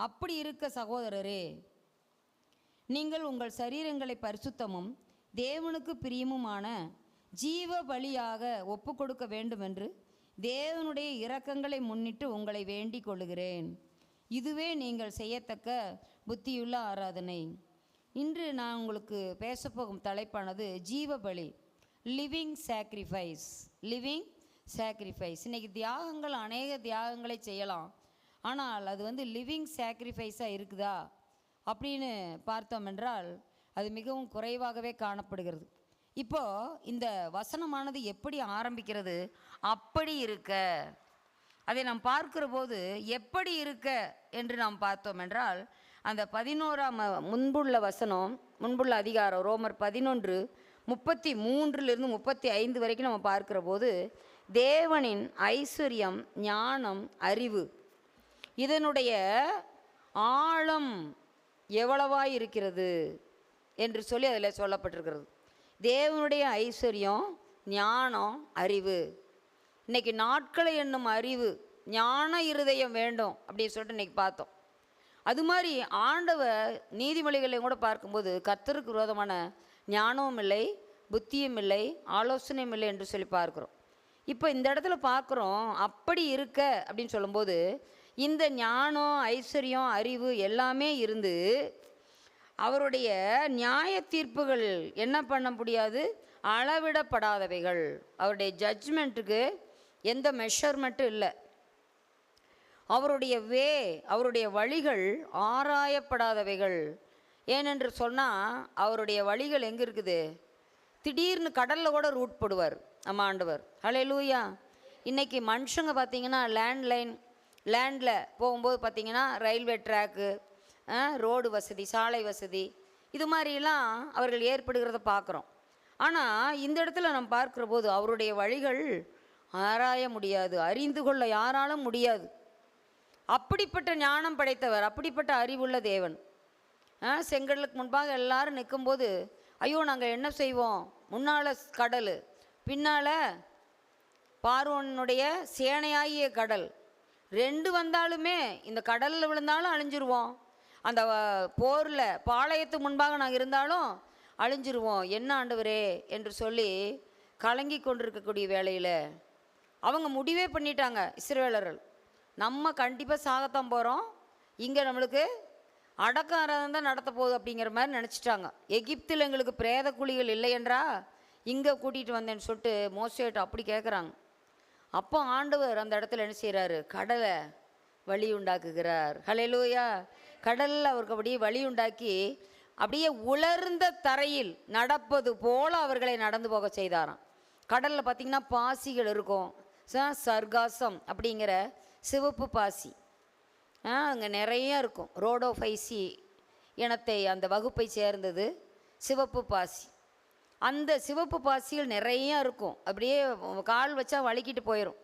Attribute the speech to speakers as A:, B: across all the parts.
A: அப்படி இருக்க சகோதரரே, நீங்கள் உங்கள் சரீரங்களை பரிசுத்தமும் தேவனுக்கு பிரியமுமான ஜீவ பலியாக ஒப்பு கொடுக்க வேண்டுமென்று தேவனுடைய இரக்கங்களை முன்னிட்டு உங்களை வேண்டிக் கொள்ளுகிறேன். இதுவே நீங்கள் செய்யத்தக்க புத்தியுள்ள ஆராதனை. இன்று நான் உங்களுக்கு பேசப்போகும் தலைப்பானது ஜீவ பலி, லிவிங் சாக்ரிஃபைஸ். Living sacrifice. இன்றைக்கி தியாகங்கள், அநேக தியாகங்களை செய்யலாம். ஆனால் அது லிவிங் சாக்ரிஃபைஸாக இருக்குதா அப்படின்னு பார்த்தோம் என்றால் அது மிகவும் குறைவாகவே காணப்படுகிறது. இப்போது இந்த வசனமானது எப்படி ஆரம்பிக்கிறது? அப்படி இருக்க. அதை நாம் பார்க்கிற போது எப்படி இருக்க என்று நாம் பார்த்தோம் என்றால் அந்த 11ஆம் முன்புள்ள வசனம், முன்புள்ள அதிகாரம் ரோமர் 11:33 35 வரைக்கும் நம்ம பார்க்கிற போது தேவனின் ஐஸ்வர்யம், ஞானம், அறிவு இதனுடைய ஆழம் எவ்வளவாய் இருக்கிறது என்று சொல்லி அதில் சொல்லப்பட்டிருக்கிறது. தேவனுடைய ஐஸ்வர்யம், ஞானம், அறிவு. இன்றைக்கி நாட்களை என்னும் அறிவு, ஞான இருதயம் வேண்டும் அப்படின்னு சொல்லிட்டு இன்றைக்கி பார்த்தோம். அது மாதிரி ஆண்டவர் நீதிமொழிகளையும் கூட பார்க்கும்போது கர்த்தருக்கு விரோதமான ஞானமும் இல்லை, புத்தியும் இல்லை, ஆலோசனையும் இல்லை என்று சொல்லி பார்க்குறோம். இப்போ இந்த இடத்துல பார்க்குறோம் அப்படி இருக்க அப்படின்னு சொல்லும்போது இந்த ஞானம், ஐஸ்வர்யம், அறிவு எல்லாமே இருந்து அவருடைய நியாய தீர்ப்புகள் என்ன பண்ண முடியாது, அளவிடப்படாதவைகள். அவருடைய ஜட்ஜ்மெண்ட்டுக்கு எந்த மெஷர்மெண்ட்டும் இல்லை. அவருடைய வழிகள் ஆராயப்படாதவைகள். ஏனென்று சொன்னால் அவருடைய வழிகள் எங்கே இருக்குது? திடீர்னு கடலில் கூட ரூட் போடுவார் நம்ம ஆண்டவர். ஹல்லேலூயா. இன்றைக்கி மனுஷங்க பார்த்திங்கன்னா லேண்டில் போகும்போது பார்த்திங்கன்னா ரயில்வே ட்ராக்கு, ரோடு வசதி, சாலை வசதி, இது மாதிரிலாம் அவர்கள் ஏற்படுகிறத பார்க்குறோம். ஆனால் இந்த இடத்துல நம்ம பார்க்குற போது அவருடைய வழிகள் ஆராய முடியாது, அறிந்து கொள்ள யாராலும் முடியாது. அப்படிப்பட்ட ஞானம் படைத்தவர், அப்படிப்பட்ட அறிவுள்ள தேவன். செங்கடலுக்கு முன்பாக எல்லாரும் நிற்கும்போது ஐயோ நாங்கள் என்ன செய்வோம்? முன்னால் கடல், பின்னால் பார்வோனுடைய சேனையாகிய கடல், ரெண்டு வந்தாலுமே இந்த கடலில் விழுந்தாலும் அழிஞ்சிருவோம், அந்த போரில் பாளையத்துக்கு முன்பாக நாங்கள் இருந்தாலும் அழிஞ்சிருவோம், என்ன ஆண்டவரே என்று சொல்லி கலங்கி கொண்டிருக்கக்கூடிய வேளையில் அவங்க முடிவே பண்ணிட்டாங்க இஸ்ரவேலர்கள். நம்ம கண்டிப்பாக சாகத்தான் போகிறோம், இங்கே நம்மளுக்கு அடக்க ஆராதனை தான் நடத்த போகுது அப்படிங்கிற மாதிரி நினச்சிட்டாங்க. எகிப்தில் எங்களுக்கு பிரேத குழிகள் இல்லையென்றா இங்கே கூட்டிகிட்டு வந்தேன்னு சொல்லிட்டு மோசேட்ட அப்படி கேட்குறாங்க. அப்போ ஆண்டவர் அந்த இடத்துல என்ன செய்கிறாரு? கடலை வழி உண்டாக்குகிறார். ஹல்லேலூயா. கடலில் அவருக்கு அப்படியே வழி உண்டாக்கி அப்படியே உலர்ந்த தரையில் நடப்பது போல் அவர்களை நடந்து போக செய்தாராம். கடலில் பார்த்திங்கன்னா பாசிகள் இருக்கும், சர்காசம் அப்படிங்கிற சிவப்பு பாசி அங்கே நிறையா இருக்கும். ரோடோஃபைசி இனத்தை அந்த வகுப்பை சேர்ந்தது சிவப்பு பாசி. அந்த சிவப்பு பாசிகள் நிறையா இருக்கும், அப்படியே கால் வச்சா வலிக்கிட்டு போயிடும்.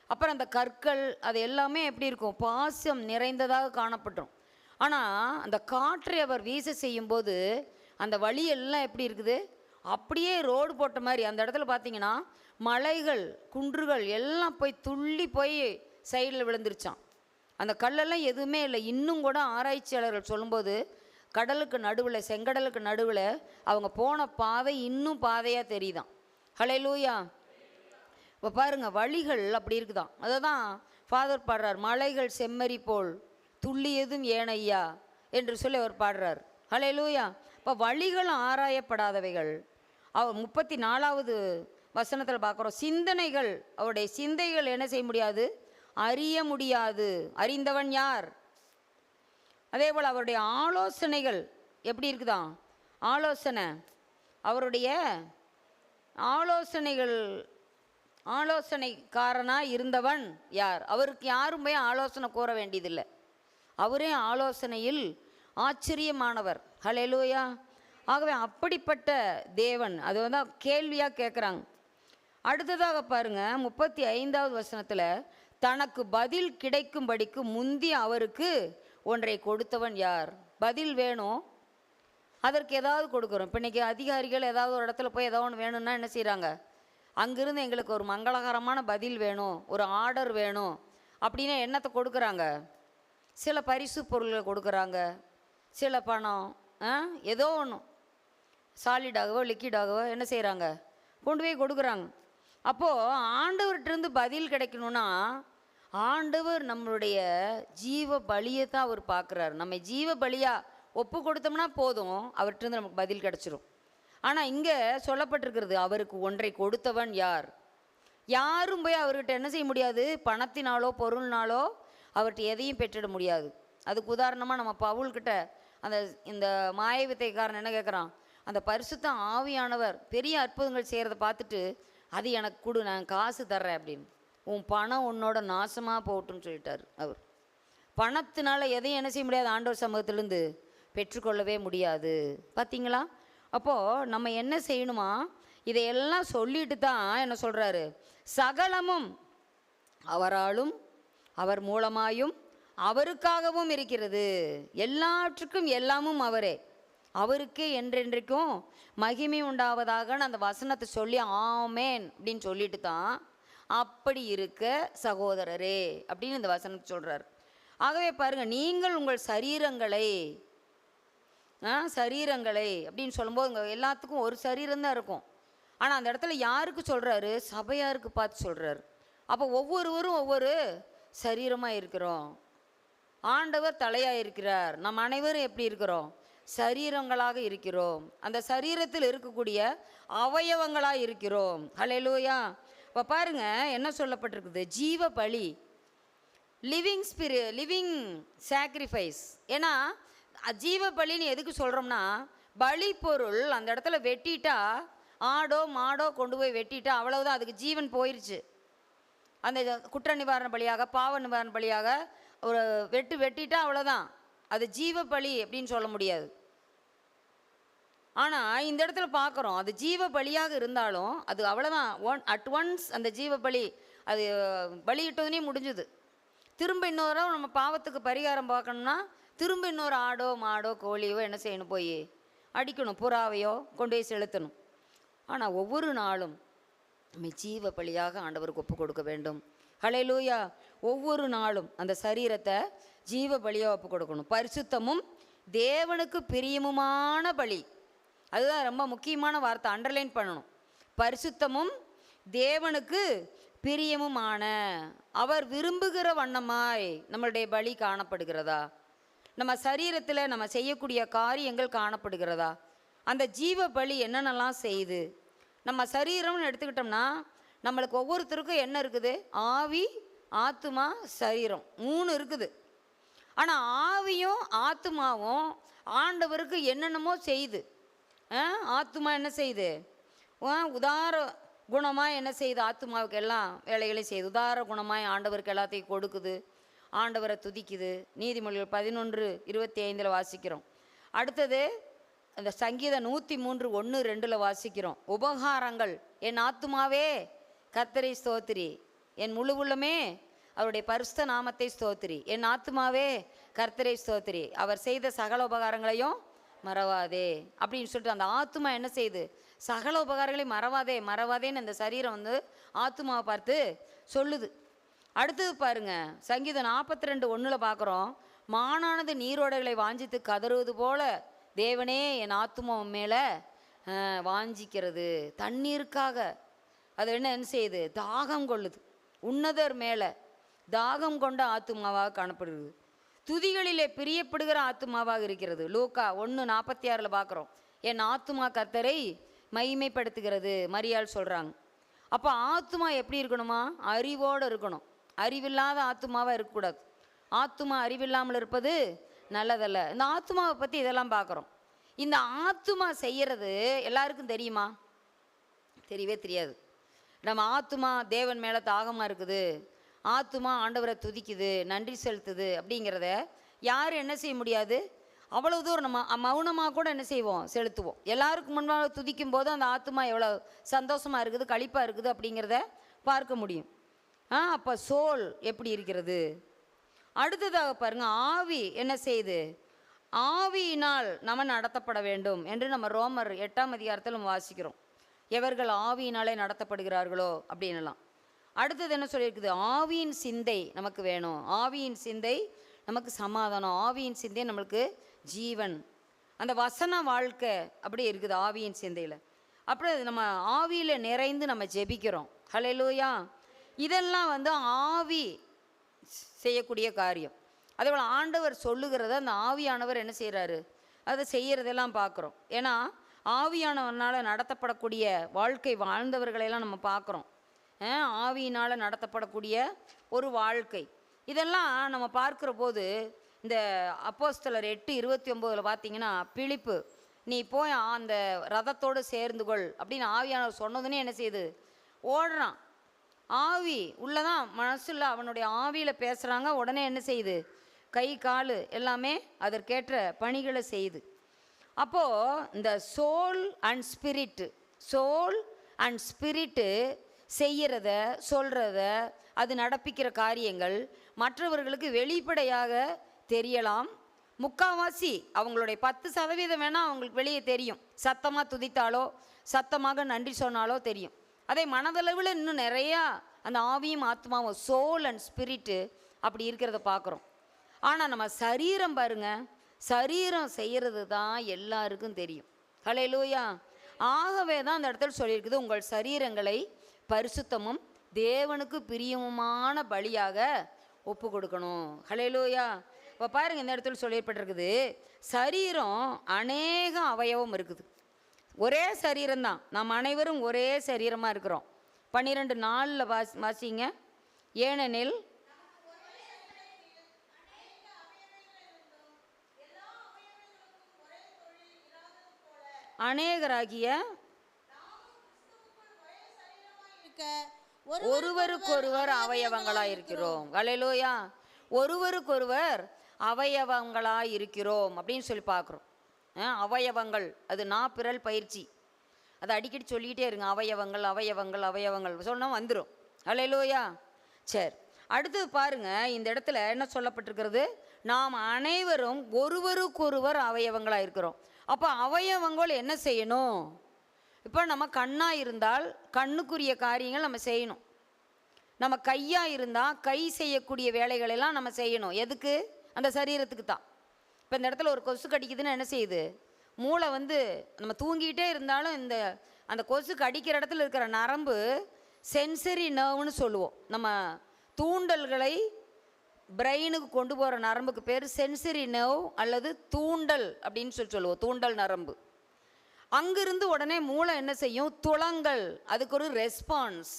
A: அப்புறம் அந்த கற்கள் அது எல்லாமே எப்படி இருக்கும்? பாசம் நிறைந்ததாக காணப்பட்டுரும். ஆனால் அந்த காற்றை அவர் வீச செய்யும்போது அந்த வழியெல்லாம் எப்படி இருக்குது? அப்படியே ரோடு போட்ட மாதிரி. அந்த இடத்துல பார்த்திங்கன்னா மலைகள், குன்றுகள் எல்லாம் போய் துள்ளி போய் சைடில் விழுந்துருச்சான். அந்த கல்லெல்லாம் எதுவுமே இல்லை. இன்னும் கூட ஆராய்ச்சியாளர்கள் சொல்லும்போது கடலுக்கு நடுவில், செங்கடலுக்கு நடுவில் அவங்க போன பாதை இன்னும் பாதையாக தெரியுதான். ஹல்லேலூயா. இப்போ பாருங்கள், வழிகள் அப்படி இருக்குதான். அதை தான் ஃபாதர் பாடுறார், மலைகள் செம்மறி போல் துள்ளியதும் ஏனையா என்று சொல்லி அவர் பாடுறார். ஹல்லேலூயா. இப்போ வழிகள் ஆராயப்படாதவைகள். அவர் 34வது வசனத்தில் பார்க்குறோம், சிந்தனைகள், அவருடைய சிந்தைகள் என்ன செய்ய முடியாது? அறிய முடியாது. அறிந்தவன் யார்? அதே போல் அவருடைய ஆலோசனைகள் எப்படி இருக்குதான்? அவருடைய ஆலோசனைக்காரனாக இருந்தவன் யார்? அவருக்கு யாரும் போய் ஆலோசனை கூற வேண்டியதில்லை. அவரே ஆலோசனையில் ஆச்சரியமானவர். ஹல்லேலூயா. ஆகவே அப்படிப்பட்ட தேவன், அது கேள்வியாக கேட்குறாங்க. அடுத்ததாக பாருங்கள், 35வது வசனத்தில் தனக்கு பதில் கிடைக்கும்படிக்கு முந்தி அவருக்கு ஒன்றை கொடுத்தவன் யார்? பதில் வேணும், அதற்கு ஏதாவது கொடுக்குறோம். இப்போ இன்றைக்கி அதிகாரிகள் ஏதாவது ஒரு இடத்துல போய் ஏதோ ஒன்று வேணும்னா என்ன செய்கிறாங்க? அங்கேருந்து எங்களுக்கு ஒரு மங்களகரமான பதில் வேணும், ஒரு ஆர்டர் வேணும் அப்படின்னா என்னத்தை கொடுக்குறாங்க? சில பரிசு பொருள்களை கொடுக்குறாங்க, சில பணம், ஏதோ ஒன்று சாலிடாகவோ லிக்விடாகவோ என்ன செய்கிறாங்க, கொண்டு போய் கொடுக்குறாங்க. அப்போது ஆண்டவர்கிட்டருந்து பதில் கிடைக்கணும்னா ஆண்டவர் நம்மளுடைய ஜீவ பலியை தான் அவர் பார்க்குறாரு. நம்ம ஜீவ பலியாக ஒப்பு கொடுத்தோம்னா போதும், அவர்கிட்டருந்து நமக்கு பதில் கிடச்சிரும். ஆனால் இங்கே சொல்லப்பட்டிருக்கிறது, அவருக்கு ஒன்றை கொடுத்தவன் யார்? யாரும் போய் அவர்கிட்ட என்ன செய்ய முடியாது, பணத்தினாலோ பொருள்னாலோ அவர்கிட்ட எதையும் பெற்றிட முடியாது. அதுக்கு உதாரணமாக நம்ம பவுல்கிட்ட இந்த மாய வித்தைக்காரன் என்ன கேட்குறான், அந்த பரிசுத்த ஆவியானவர் பெரிய அற்புதங்கள் செய்கிறத பார்த்துட்டு அது எனக்கு கொடு, நான் காசு தர்றேன் அப்படின்னு. உன் பணம் உன்னோட நாசமாக போட்டுன்னு சொல்லிட்டார் அவர். பணத்தினால எதையும் என்ன செய்ய முடியாது, ஆண்டவர் சமூகத்திலேருந்து பெற்றுக்கொள்ளவே முடியாது. பார்த்தீங்களா? அப்போது நம்ம என்ன செய்யணுமா, இதையெல்லாம் சொல்லிட்டு தான் என்ன சொல்கிறாரு, சகலமும் அவராலும் அவர் மூலமாயும் அவருக்காகவும் இருக்கிறது, எல்லாற்றுக்கும் எல்லாமும் அவரே, அவருக்கே என்றென்றைக்கும் மகிமை உண்டாவதாக அந்த வசனத்தை சொல்லி ஆமேன் அப்படின்னு சொல்லிட்டு தான் அப்படி இருக்க சகோதரரே அப்படின்னு இந்த வசனத்தை சொல்கிறார். ஆகவே பாருங்கள், நீங்கள் உங்கள் சரீரங்களை அப்படின்னு சொல்லும்போது இங்கே எல்லாத்துக்கும் ஒரு சரீரம்தான் இருக்கும். ஆனால் அந்த இடத்துல யாருக்கு சொல்கிறாரு, சபையாருக்கு பார்த்து சொல்கிறார். அப்போ ஒவ்வொருவரும் ஒவ்வொரு சரீரமாக இருக்கிறோம். ஆண்டவர் தலையாக இருக்கிறார், நம்ம அனைவரும் எப்படி இருக்கிறோம், சரீரங்களாக இருக்கிறோம். அந்த சரீரத்தில் இருக்கக்கூடிய அவயவங்களாக இருக்கிறோம். ஹல்லேலூயா. இப்போ பாருங்கள் என்ன சொல்லப்பட்டிருக்குது, ஜீவ பலி, லிவிங் சாக்ரிஃபைஸ். ஏன்னா ஜீவ பலின்னு எதுக்கு சொல்கிறோம்னா, பலி பொருள் அந்த இடத்துல வெட்டிட்டா, ஆடோ மாடோ கொண்டு போய் வெட்டிட்டா அவ்வளவுதான், அதுக்கு ஜீவன் போயிடுச்சு. அந்த குற்ற நிவாரண பலியாக பாவ நிவாரண பலியாக ஒரு வெட்டிட்டா அவ்வளோதான், அது ஜீவ பலி அப்படின்னு சொல்ல முடியாது. ஆனால் இந்த இடத்துல பார்க்குறோம், அது ஜீவ பலியாக இருந்தாலும் அது அவ்வளோதான், அட் ஒன்ஸ் அந்த ஜீவ பலி அது பலியிட்டதுனே முடிஞ்சுது. திரும்ப இன்னொரு நம்ம பாவத்துக்கு பரிகாரம் பார்க்கணும்னா திரும்ப இன்னொரு ஆடோ மாடோ கோழியோ என்ன செய்யணும், போய் அடிக்கணும், புறாவையோ கொண்டு போய் செலுத்தணும். ஆனால் ஒவ்வொரு நாளும் நம்ம ஜீவ பலியாக ஆண்டவருக்கு ஒப்பு கொடுக்க வேண்டும். ஹல்லேலூயா. ஒவ்வொரு நாளும் அந்த சரீரத்தை ஜீவ பலியாக ஒப்பு கொடுக்கணும். பரிசுத்தமும் தேவனுக்கு பிரியமுமான பலி, அதுதான் ரொம்ப முக்கியமான வார்த்தை, அண்டர்லைன் பண்ணணும். பரிசுத்தமும் தேவனுக்கு பிரியமுமான, அவர் விரும்புகிற வண்ணமாய் நம்மளுடைய பலி காணப்படுகிறதா, நம்ம சரீரத்தில் நம்ம செய்யக்கூடிய காரியங்கள் காணப்படுகிறதா, அந்த ஜீவ பலி என்னென்னலாம் செய்யுது. நம்ம சரீரம்னு எடுத்துக்கிட்டோம்னா நம்மளுக்கு ஒவ்வொருத்தருக்கும் என்ன இருக்குது, ஆவி ஆத்துமா சரீரம் 3 இருக்குது. ஆனால் ஆவியும் ஆத்துமாவும் ஆண்டவருக்கு என்னென்னமோ செய்யுது. ஆத்துமா என்ன செய்யுது, உதார குணமாக என்ன செய்யுது, ஆத்துமாவுக்கு எல்லாம் வேலைகளையும் செய்யுது. உதார குணமாக ஆண்டவருக்கு எல்லாத்தையும் கொடுக்குது, ஆண்டவரை துதிக்குது. நீதிமொழிகள் 11:25 வாசிக்கிறோம். அடுத்தது அந்த சங்கீதம் 103:1-2 வாசிக்கிறோம். உபகாரங்கள், என் ஆத்துமாவே கர்த்தரை ஸ்தோத்திரி, என் முழு உள்ளமே அவருடைய பரிசுத்த நாமத்தை ஸ்தோத்திரி, என் ஆத்துமாவே கர்த்தரை ஸ்தோத்திரி, அவர் செய்த சகல உபகாரங்களையும் மறவாதே அப்படின்னு சொல்லிட்டு அந்த ஆத்துமா என்ன செய்யுது, சகல உபகாரங்களையும் மறவாதேன்னு அந்த சரீரம் ஆத்துமாவை பார்த்து சொல்லுது. அடுத்தது பாருங்க, சங்கீதம் 42:1 பார்க்குறோம், மானானது நீரோடைகளை வாஞ்சித்து கதறுவது போல தேவனே என் ஆத்துமா மேலே வாஞ்சிக்கிறது. தண்ணீருக்காக அது என்ன செய்யுது, தாகம் கொள்ளுது. உன்னதர் மேலே தாகம் கொண்ட ஆத்துமாவாக காணப்படுகிறது. துதிகளிலே பிரியப்படுகிற ஆத்துமாவாக இருக்கிறது. லூக்கா 1:46 பார்க்குறோம், என் ஆத்துமா கர்த்தரை மகிமைப்படுத்துகிறது மரியாள் சொல்கிறாங்க. அப்போ ஆத்துமா எப்படி இருக்கணுமா, அறிவோடு இருக்கணும். அறிவில்லாத ஆத்துமாவாக இருக்கக்கூடாது. ஆத்துமா அறிவில்லாமல் இருப்பது நல்லதல்ல. இந்த ஆத்துமாவை பற்றி இதெல்லாம் பார்க்குறோம். இந்த ஆத்துமா செய்கிறது எல்லாருக்கும் தெரியுமா, தெரியவே தெரியாது. நம்ம ஆத்துமா தேவன் மேலே தாகமாக இருக்குது, ஆத்துமா ஆண்டவரை துதிக்குது, நன்றி செலுத்துது அப்படிங்கிறத யாரும் என்ன செய்ய முடியாது. அவ்வளோ தூரம் நம்ம மௌனமாக கூட என்ன செய்வோம், செலுத்துவோம். எல்லாருக்கும் முன்பாக துதிக்கும் போது அந்த ஆத்துமா எவ்வளோ சந்தோஷமாக இருக்குது, களிப்பாக இருக்குது அப்படிங்கிறத பார்க்க முடியும். அப்போ சோல் எப்படி இருக்கிறது. அடுத்ததாக பாருங்கள், ஆவி என்ன செய்யுது, ஆவியினால் நம்ம நடத்தப்பட வேண்டும் என்று நம்ம ரோமர் 8 வாசிக்கிறோம். எவர்கள் ஆவியினாலே நடத்தப்படுகிறார்களோ அப்படின்லாம். அடுத்தது என்ன சொல்லியிருக்குது, ஆவியின் சிந்தை நமக்கு வேணும். ஆவியின் சிந்தை நமக்கு சமாதானம். ஆவியின் சிந்தை நம்மளுக்கு ஜீவன். அந்த வசன வாழ்க்கை அப்படி இருக்குது ஆவியின் சிந்தையில். அப்புறம் நம்ம ஆவியில் நிறைந்து நம்ம ஜெபிக்கிறோம். ஹல்லேலூயா. இதெல்லாம் வந்து ஆவி செய்யக்கூடிய காரியம். அதேபோல் ஆண்டவர் சொல்லுகிறத அந்த ஆவியானவர் என்ன செய்கிறாரு, அதை செய்கிறதெல்லாம் பார்க்குறோம். ஏன்னா ஆவியானவனால் நடத்தப்படக்கூடிய வாழ்க்கை வாழ்ந்தவர்களெல்லாம் நம்ம பார்க்குறோம். ஆவியினால் நடத்தப்படக்கூடிய ஒரு வாழ்க்கை, இதெல்லாம் நம்ம பார்க்குற போது இந்த அப்போஸ்தலர் 8:29 பார்த்தீங்கன்னா, பிலிப்பு நீ போய் அந்த ரதத்தோடு சேர்ந்து கொள் அப்படின்னு ஆவியானவர் சொன்னதுன்னே என்ன செய்யுது, ஓடுறான். ஆவி உள்ளதான், மனசில் அவனுடைய ஆவியில் பேசுகிறாங்க. உடனே என்ன செய்யுது, கை கால் எல்லாமே அதற்கேற்ற பணிகளை செய்யுது. அப்போது இந்த சோல் அண்ட் ஸ்பிரிட்டு செய்கிறத சொல்கிறத அது நடப்பிக்கிற காரியங்கள் மற்றவர்களுக்கு வெளிப்படையாக தெரியலாம். முக்கால்வாசி அவங்களுடைய 10% வேணால் அவங்களுக்கு வெளியே தெரியும். சத்தமாக துதித்தாலோ சத்தமாக நன்றி சொன்னாலோ தெரியும். அதே மனதளவில் இன்னும் நிறையா அந்த ஆவியும் ஆத்மாவும் சோல் அண்ட் ஸ்பிரிட்டு அப்படி இருக்கிறத பார்க்குறோம். ஆனால் நம்ம சரீரம் பாருங்க, சரீரம் செய்கிறது தான் எல்லாருக்கும் தெரியும். ஹல்லேலூயா. ஆகவே தான் அந்த இடத்துல சொல்லியிருக்குது, உங்கள் சரீரங்களை பரிசுத்தமும் தேவனுக்கு பிரியமுமான பலியாக ஒப்பு கொடுக்கணும். ஹல்லேலூயா. இப்போ பாருங்கள், இந்த இடத்துல சொல்லியிருப்பட்டிருக்குது, சரீரம் அநேக அவயவம் இருக்குது. ஒரே சரீரம்தான், நாம் அனைவரும் ஒரே சரீரமாக இருக்கிறோம். 12:4 வாசிங்க. ஏனெனில் அநேகராகிய ஒருவருக்கொருவர் அவயவங்களாய் இருக்கிறோம். ஹல்லேலூயா. ஒருவருக்கொருவர் அவயவங்களாய் இருக்கிறோம் அப்படின்னு சொல்லி பார்க்குறோம். அவயவங்கள் அது பிறல் பயிற்சி, அதை அடிக்கடி சொல்லிக்கிட்டே இருங்க. அவயவங்கள் அவயவங்கள் அவயவங்கள் சொன்னால் வந்துடும். ஹல்லேலூயா. சரி, அடுத்தது பாருங்க, இந்த இடத்துல என்ன சொல்லப்பட்டிருக்கிறது, நாம் அனைவரும் ஒருவருக்கொருவர் அவயவங்களாக இருக்கிறோம். அப்போ அவயவங்கள் என்ன செய்யணும், இப்போ நம்ம கண்ணாக இருந்தால் கண்ணுக்குரிய காரியங்கள் நம்ம செய்யணும். நம்ம கையாக இருந்தால் கை செய்யக்கூடிய வேலைகளெல்லாம் நம்ம செய்யணும். எதுக்கு, அந்த சரீரத்துக்கு தான். இப்போ இந்த இடத்துல ஒரு கொசு கடிக்குதுன்னு என்ன செய்யுது, மூளை வந்து நம்ம தூங்கிக்கிட்டே இருந்தாலும் அந்த கொசு கடிக்கிற இடத்துல இருக்கிற நரம்பு சென்சரி நர்வ்னு சொல்லுவோம். நம்ம தூண்டல்களை பிரெயினுக்கு கொண்டு போகிற நரம்புக்கு பேர் சென்சரி நர்வ் அல்லது தூண்டல் அப்படின்னு சொல்லுவோம், தூண்டல் நரம்பு. அங்கிருந்து உடனே மூளை என்ன செய்யும், துளங்கள், அதுக்கு ஒரு ரெஸ்பான்ஸ்,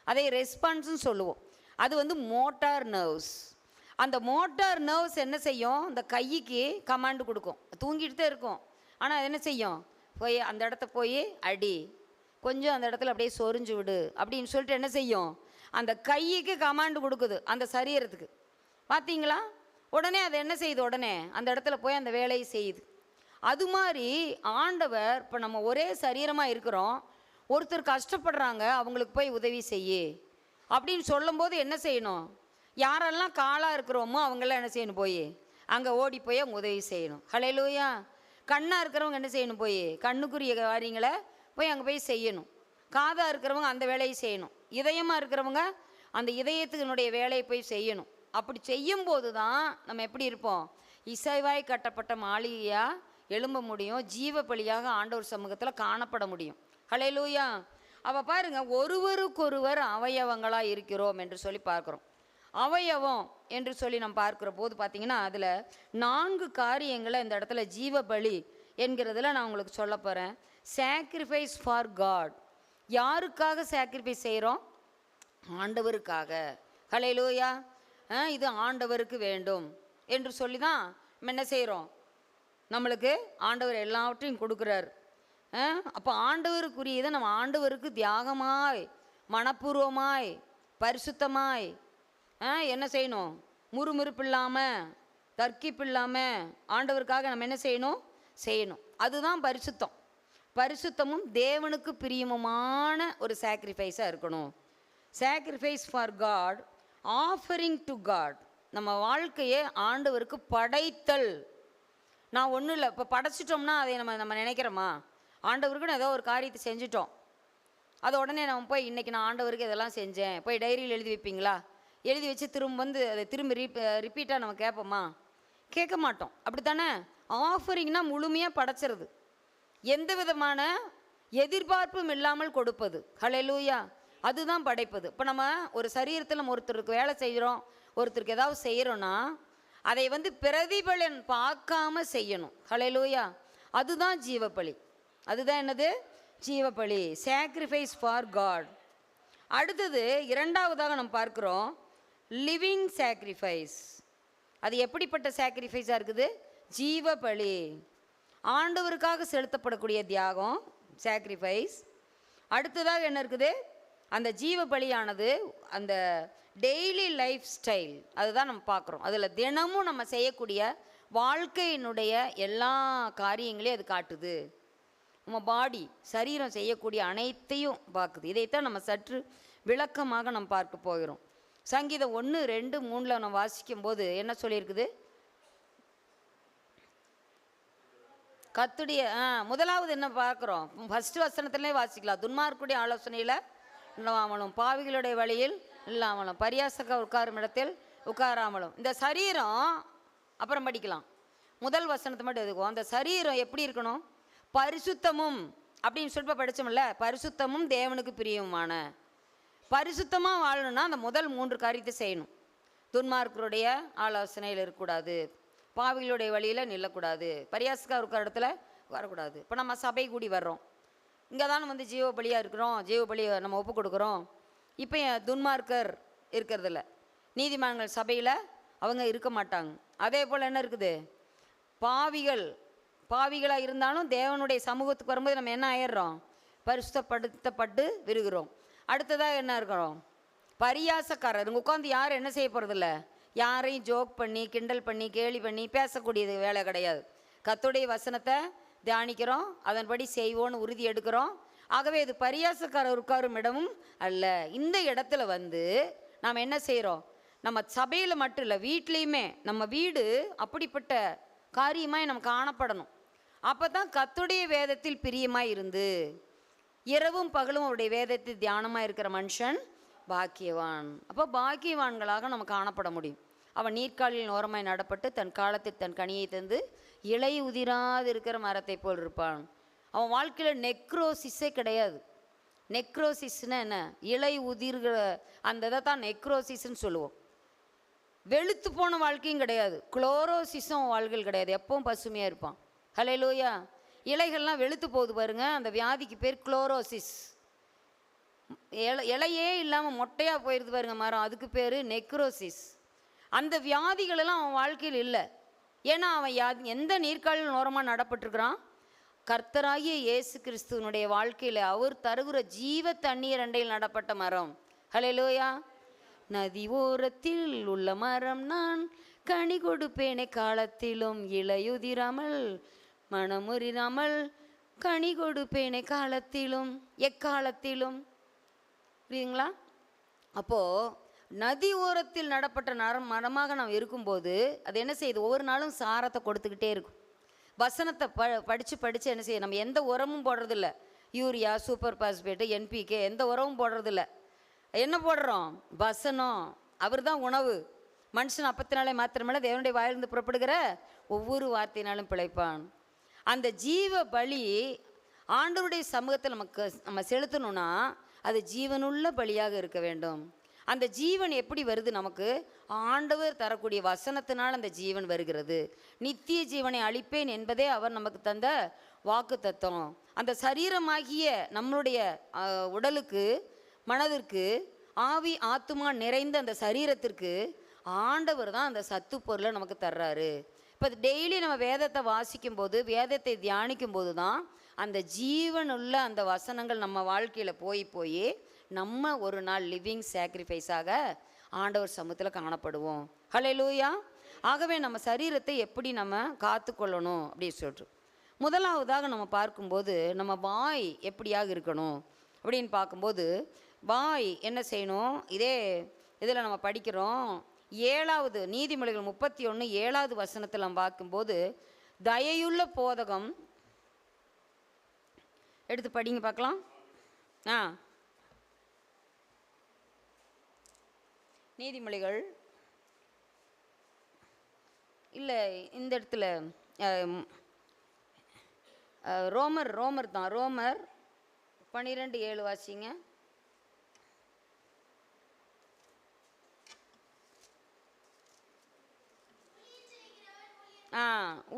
A: அதை ரெஸ்பான்ஸ்னு சொல்லுவோம். அது வந்து மோட்டார் நர்வ்ஸ். அந்த மோட்டார் நர்வ்ஸ் என்ன செய்யும், அந்த கைக்கு கமாண்டு கொடுக்கும். தூங்கிட்டு தான் இருக்கும், ஆனால் அது என்ன செய்யும், போய் அந்த இடத்த போய் அடி, கொஞ்சம் அந்த இடத்துல அப்படியே சொரிஞ்சு விடு அப்படின்னு சொல்லிட்டு என்ன செய்யும், அந்த கைக்கு கமாண்டு கொடுக்குது அந்த சரீரத்துக்கு. பார்த்தீங்களா, உடனே அது என்ன செய்யுது, உடனே அந்த இடத்துல போய் அந்த வேலையை செய்யுது. அது மாதிரி ஆண்டவர், இப்போ நம்ம ஒரே சரீரமாக இருக்கிறோம், ஒருத்தர் கஷ்டப்படுறாங்க, அவங்களுக்கு போய் உதவி செய்யு அப்படின்னு சொல்லும்போது என்ன செய்யணும், யாரெல்லாம் காலாக இருக்கிறோமோ அவங்களாம் என்ன செய்யணும், போய் அங்கே ஓடி போய் அவங்க உதவி செய்யணும். ஹல்லேலூயா. கண்ணாக இருக்கிறவங்க என்ன செய்யணும், போய் கண்ணுக்குரிய காரியங்களை போய் அங்கே போய் செய்யணும். காதாக இருக்கிறவங்க அந்த வேலையை செய்யணும். இதயமாக இருக்கிறவங்க அந்த இதயத்தினுடைய வேலையை போய் செய்யணும். அப்படி செய்யும்போது தான் நம்ம எப்படி இருப்போம், இசைவாய் கட்டப்பட்ட மாளிகையாக எழும்ப முடியும், ஜீவ பலியாக ஆண்டவர் சமூகத்தில் காணப்பட முடியும். ஹல்லேலூயா. அப்போ பாருங்கள், ஒருவருக்கொருவர் அவயவங்களாக இருக்கிறோம் என்று சொல்லி பார்க்குறோம். அவயவம் என்று சொல்லி நம்ம பார்க்குற போது பார்த்திங்கன்னா, அதில் 4 காரியங்களை இந்த இடத்துல ஜீவ பலி என்கிறதுல நான் உங்களுக்கு சொல்ல போகிறேன். Sacrifice for God. யாருக்காக சாக்ரிஃபைஸ் செய்கிறோம், ஆண்டவருக்காக. ஹல்லேலூயா. இது ஆண்டவருக்கு வேண்டும் என்று சொல்லி தான் நம்ம என்ன செய்கிறோம், நம்மளுக்கு ஆண்டவர் எல்லாவற்றையும் கொடுக்குறார். அப்போ ஆண்டவருக்குரியதை நம்ம ஆண்டவருக்கு தியாகமாய் மனப்பூர்வமாய் பரிசுத்தமாய் என்ன செய்யணும், முறுமுறுப்பு இல்லாமல் தர்க்கிப்பு இல்லாமல் ஆண்டவருக்காக நம்ம என்ன செய்யணும். அதுதான் பரிசுத்தம். பரிசுத்தமும் தேவனுக்கு பிரியமுமான ஒரு சாக்ரிஃபைஸாக இருக்கணும். Sacrifice for God, offering to God. நம்ம வாழ்க்கையை ஆண்டவருக்கு படைத்தல். நான் ஒன்றும் இல்லை, இப்போ படைச்சிட்டோம்னா அதை நம்ம நினைக்கிறோமா, ஆண்டவருக்குன்னு ஏதோ ஒரு காரியத்தை செஞ்சிட்டோம், அது உடனே நம்ம போய் இன்றைக்கி நான் ஆண்டவருக்கு இதெல்லாம் செஞ்சேன் போய் டைரியில் எழுதி வைப்பீங்களா, எழுதி வச்சு திரும்ப வந்து அதை திரும்ப ரிப்பீட்டாக நம்ம கேட்போமா? கேட்க மாட்டோம். அப்படி தானே? ஆஃபரிங்னா முழுமையாக படைச்சிருது, எந்த விதமான எதிர்பார்ப்பும் இல்லாமல் கொடுப்பது. ஹல்லேலூயா! அதுதான் படைப்பது. இப்போ நம்ம ஒரு சரீரத்தில் நம்ம ஒருத்தருக்கு வேலை செய்கிறோம், ஒருத்தருக்கு ஏதாவது செய்கிறோன்னா அதை வந்து பிரதிபலன் பார்க்காம செய்யணும். ஹல்லேலூயா! அதுதான் ஜீவபலி. அதுதான் என்னது? ஜீவபலி, சாக்ரிஃபைஸ் ஃபார் காட். அடுத்தது இரண்டாவதாக நம்ம பார்க்குறோம் லிவிங் சாக்ரிஃபைஸ். அது எப்படிப்பட்ட சாக்ரிஃபைஸாக இருக்குது? ஜீவபலி, ஆண்டவருக்காக செலுத்தப்படக்கூடிய தியாகம், சாக்ரிஃபைஸ். அடுத்ததாக என்ன இருக்குது? அந்த ஜீவபலியானது அந்த டெய்லி லைஃப் ஸ்டைல், அதுதான் நம்ம பார்க்குறோம். அதில் தினமும் நம்ம செய்யக்கூடிய வாழ்க்கையினுடைய எல்லா காரியங்களையும் அது காட்டுது. நம்ம பாடி, சரீரம் செய்யக்கூடிய அனைத்தையும் பார்க்குது. இதைத்தான் நம்ம சற்று விளக்கமாக நம்ம பார்க்க போகிறோம். சங்கீதம் 1, 2, 3 நம்ம வாசிக்கும் போது என்ன சொல்லியிருக்குது? கத்துடைய முதலாவது என்ன பார்க்குறோம்? ஃபஸ்ட்டு வசனத்துலேயே வாசிக்கலாம். துன்மார்க்குடைய ஆலோசனையில் இல்லாமலும், பாவிகளுடைய வழியில் இல்லாமலும், பரியாசக்க உட்காரும் இடத்தில் உட்காராமலும். இந்த சரீரம் அப்புறம் படிக்கலாம், முதல் வசனத்தை மட்டும் எதுக்கும். அந்த சரீரம் எப்படி இருக்கணும்? பரிசுத்தமும் அப்படின்னு சொல்லிட்டு படித்தோம்ல, பரிசுத்தமும் தேவனுக்கு பிரியமான. பரிசுத்தமாக வாழணும்னா அந்த முதல் 3 காரியத்தை செய்யணும். துன்மார்க்கருடைய ஆலோசனையில் இருக்கக்கூடாது, பாவிகளுடைய வழியில் நில்லக்கூடாது, பரியாசக்காக இருக்கிற இடத்துல வரக்கூடாது. இப்போ நம்ம சபை கூடி வர்றோம், இங்கே தான் வந்து ஜீவபலியாக இருக்கிறோம், ஜீவபலியை நம்ம ஒப்பு கொடுக்குறோம். இப்போ துன்மார்க்கர் இருக்கிறதில்ல, நீதிமான்கள் சபையில் அவங்க இருக்க மாட்டாங்க. அதே போல் என்ன இருக்குது? பாவிகளாக இருந்தாலும் தேவனுடைய சமூகத்துக்கு வரும்போது நம்ம என்ன ஆயிடுறோம்? பரிசுத்தப்படுத்தப்பட்டு விருகிறோம். அடுத்ததாக என்ன இருக்கிறோம்? பரியாசக்காரர். இங்கே உட்காந்து யாரும் என்ன செய்ய போகிறதில்ல, யாரையும் ஜோக் பண்ணி, கிண்டல் பண்ணி, கேலி பண்ணி பேசக்கூடியது வேலை கிடையாது. கர்த்தருடைய வசனத்தை தியானிக்கிறோம், அதன்படி செய்வோன்னு உறுதி எடுக்கிறோம். ஆகவே இது பரியாசக்காரர் உட்காரும் இடமும் அல்ல. இந்த இடத்துல வந்து நாம் என்ன செய்கிறோம்? நம்ம சபையில் மட்டும் இல்லை, வீட்லேயுமே நம்ம வீடு அப்படிப்பட்ட காரியமாய் நம்ம காணப்படணும். அப்போ தான் கர்த்தருடைய வேதத்தில் பிரியமாக இருந்து இரவும் பகலும் அவருடைய வேதத்தில் தியானமாக இருக்கிற மனுஷன் பாக்கியவான். அப்போ பாக்கியவான்களாக நம்ம காணப்பட முடியும். அவன் நீர்க்காலில் ஓரமாய் நடப்பட்டு தன் காலத்தில் தன் கனியை தந்து இலை உதிராது இருக்கிற மரத்தை போல் இருப்பான். அவன் வாழ்க்கையில் நெக்ரோசிஸே கிடையாது. நெக்ரோசிஸ்னா என்ன? இலை உதிர்கிற அந்த இதை தான் நெக்ரோசிஸ்ன்னு சொல்லுவோம். வெளுத்து போன வாழ்க்கையும் கிடையாது, குளோரோசிஸும் வாழ்க்கையில் கிடையாது, எப்பவும் பசுமையாக இருப்பான். ஹல்லேலூயா! இலைகள்லாம் வெளுத்து போகுது பாருங்க, அந்த வியாதிக்கு பேர் குளோரோசிஸ். இலையே இல்லாமல் மொட்டையாக போயிடுது பாருங்க மரம், அதுக்கு பேர் நெக்ரோசிஸ். அந்த வியாதிகளெல்லாம் அவன் வாழ்க்கையில் இல்லை. ஏன்னா அவன் எந்த நீர்க்காலில் ஓரமாக நடப்பட்டிருக்கிறான்? கர்த்தராகிய இயேசு கிறிஸ்துவனுடைய வாழ்க்கையில் அவர் தருகிற ஜீவ தண்ணீர் அண்டையில் நடப்பட்ட மரம். ஹல்லேலூயா! நதி ஓரத்தில் உள்ள மரம் நான், கனி கொடுப்பேனே காலத்திலும், இலையுதிராமல் மனமுறிராமல் கனி கொடுப்பேனே காலத்திலும், எக்காலத்திலும். புரியுதுங்களா? அப்போது நதி ஓரத்தில் நடப்பட்ட மரமாக நாம் இருக்கும்போது அது என்ன செய்யுது? ஒவ்வொரு நாளும் சாரத்தை கொடுத்துக்கிட்டே இருக்கும். வசனத்தை படித்து என்ன செய்ய? நம்ம எந்த உரமும் போடுறதில்ல, யூரியா, சூப்பர் பாஸ்பேட்டு, என்பிகே எந்த உரமும் போடுறதில்ல. என்ன போடுறோம்? வசனம். அவர் தான் உணவு. மனுஷன் அப்பத்தினாலே மாத்திரமல்ல, தேவனுடைய வாயிலிருந்து புறப்படுகிற ஒவ்வொரு வார்த்தையினாலும் பிழைப்பான். அந்த ஜீவ பலி ஆண்டவருடைய சமூகத்தில் நம்ம செலுத்தணும்னா அது ஜீவனுள்ள பலியாக இருக்க வேண்டும். அந்த ஜீவன் எப்படி வருது? நமக்கு ஆண்டவர் தரக்கூடிய வசனத்தினால் அந்த ஜீவன் வருகிறது. நித்திய ஜீவனை அளிப்பேன் என்பதே அவர் நமக்கு தந்த வாக்கு தத்துவம். அந்த சரீரமாகிய நம்மளுடைய உடலுக்கு, மனதிற்கு, ஆவி ஆத்துமா நிறைந்த அந்த சரீரத்திற்கு ஆண்டவர் தான் அந்த சத்து பொருளை நமக்கு தர்றாரு. இப்போ டெய்லி நம்ம வேதத்தை வாசிக்கும் போது, வேதத்தை தியானிக்கும் போது தான் அந்த ஜீவனுள்ள அந்த வசனங்கள் நம்ம வாழ்க்கையில் போய் நம்ம ஒரு நாள் லிவிங் சாக்ரிஃபைஸாக ஆண்டவர் சமூகத்தில் காணப்படுவோம். ஹல்லேலூயா! ஆகவே நம்ம சரீரத்தை எப்படி நம்ம காத்துக்கொள்ளணும் அப்படின்னு சொல்லிட்டு முதலாவதாக நம்ம பார்க்கும்போது நம்ம வாய் எப்படியாக இருக்கணும் அப்படின்னு பார்க்கும்போது, வாய் என்ன செய்யணும்? இதே இதில் நம்ம படிக்கிறோம். 7வது நீதிமொழிகள் 31 7வது வசனத்தில் நம்ம பார்க்கும்போது, தயையுள்ள போதகம் எடுத்து படிங்க பார்க்கலாம். நீதிமொழிகள் இல்லை, இந்த இடத்துல ரோமர் தான். ரோமர் 12:7 வாசிங்க.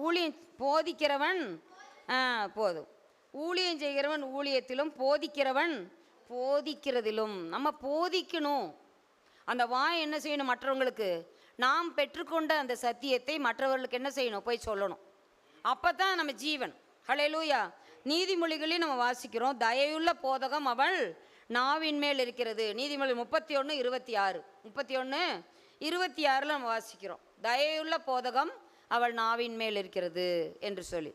A: ஊழியம் போதிக்கிறவன் போதும். ஊழியம் செய்கிறவன் ஊழியத்திலும், போதிக்கிறவன் போதிக்கிறதிலும். நம்ம போதிக்கணும். அந்த வாய் என்ன செய்யணும்? மற்றவங்களுக்கு நாம் பெற்றுக்கொண்ட அந்த சத்தியத்தை மற்றவர்களுக்கு என்ன செய்யணும்? போய் சொல்லணும். அப்போ தான் நம்ம ஜீவன். ஹல்லேலூயா. நீதிமொழிகளையும் நம்ம வாசிக்கிறோம், தயவுள்ள போதகம் அவள் நாவின் மேல் இருக்கிறது. நீதிமொழி 31:26 31:26 நம்ம வாசிக்கிறோம், தயவுள்ள போதகம் அவள் நாவின் மேல் இருக்கிறது என்று சொல்லி.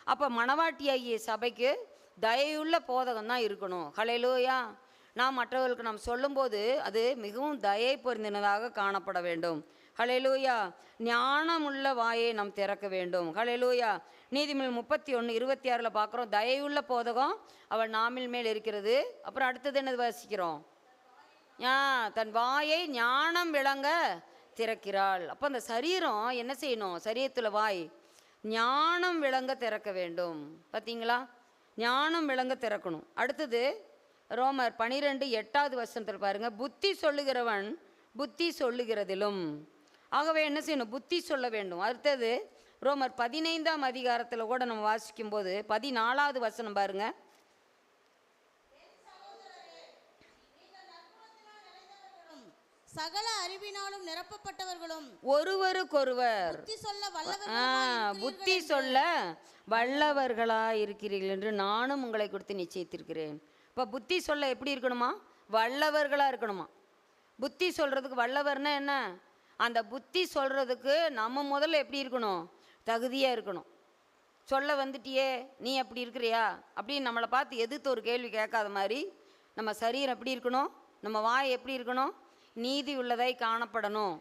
A: அப்போ மணவாட்டியாகிய சபைக்கு தயவுள்ள போதகம் தான் இருக்கணும். ஹல்லேலூயா. நாம் மற்றவர்களுக்கு நாம் சொல்லும்போது அது மிகவும் தயை பொருந்தினதாக காணப்பட வேண்டும். ஹல்லேலூயா. ஞானமுள்ள வாயை நாம் திறக்க வேண்டும். ஹல்லேலூயா. நீதிமொழி 31:26 பார்க்குறோம், தயவுள்ள போதகம் அவள் நாமில் மேல் இருக்கிறது. அப்புறம் அடுத்தது என்னது வாசிக்கிறோம்? தன் வாயை ஞானம் விளங்க திறக்கிறாள். அப்போ அந்த சரீரம் என்ன செய்யணும்? சரீரத்தில் வாய் ஞானம் விளங்க திறக்க வேண்டும். பார்த்தீங்களா? ஞானம் விளங்க திறக்கணும். அடுத்தது ரோமர் 12:8 பாருங்க, புத்தி சொல்லுகிறவன் புத்தி சொல்லுகிறதிலும். ஆகவே என்ன செய்யணும்? புத்தி சொல்ல வேண்டும். அடுத்தது ரோமர் 15 கூட நம்ம வாசிக்கும் போது 14 பாருங்க.
B: சகல அறிவினாலும் நிரப்பப்பட்டவர்களும்
A: ஒருவருக்கொருவர் புத்தி சொல்ல வல்லவர்களாக இருக்கிறீர்கள் என்று நானும் உங்களை கொடுத்து நிச்சயித்திருக்கிறேன். இப்போ புத்தி சொல்ல எப்படி இருக்கணுமா? வல்லவர்களாக இருக்கணுமா? புத்தி சொல்கிறதுக்கு வல்லவர்னா என்ன? அந்த புத்தி சொல்கிறதுக்கு நம்ம முதல்ல எப்படி இருக்கணும்? தகுதியாக இருக்கணும். சொல்ல வந்துட்டியே, நீ அப்படி இருக்கிறியா அப்படின்னு நம்மளை பார்த்து எதிர்த்து ஒரு கேள்வி கேட்காத மாதிரி நம்ம சரீரம் எப்படி இருக்கணும்? நம்ம வாய் எப்படி இருக்கணும்? நீதி உள்ளதாய் காணப்படணும்,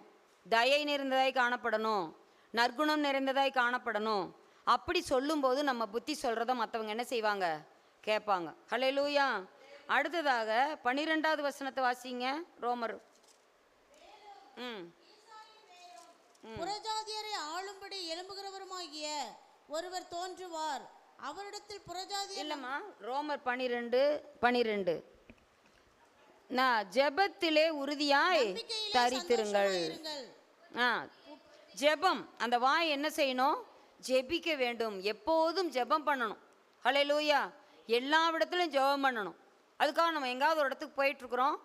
A: தயை நிறைந்ததாய் காணப்படணும், நற்குணம் நிறைந்ததாய் காணப்படணும். அப்படி சொல்லும்போது நம்ம புத்தி சொல்கிறத மற்றவங்க என்ன செய்வாங்க? கேட்பாங்க. ஹல்லேலூயா. அடுத்ததாக 12 வாசிங்க. ரோமர்
B: புறஜாதியரை ஆளும்படி எழும்புகிறவருமாகிய ஒருவர் தோன்றுவார், அவரிடத்தில் புறஜாதி
A: இல்லைம்மா. ரோமர் 12 ஜெபத்திலே உறுதியாய் தரித்திருங்கள். ஜெபம், அந்த வாய் என்ன செய்யணும்? ஜெபிக்க வேண்டும். எப்போதும் ஜெபம் பண்ணணும். ஹல்லேலூயா. எல்லா இடத்துலையும் ஜெபம் பண்ணணும். அதுக்காக நம்ம எங்காவது ஒரு இடத்துக்கு போயிட்டுருக்குறோம்,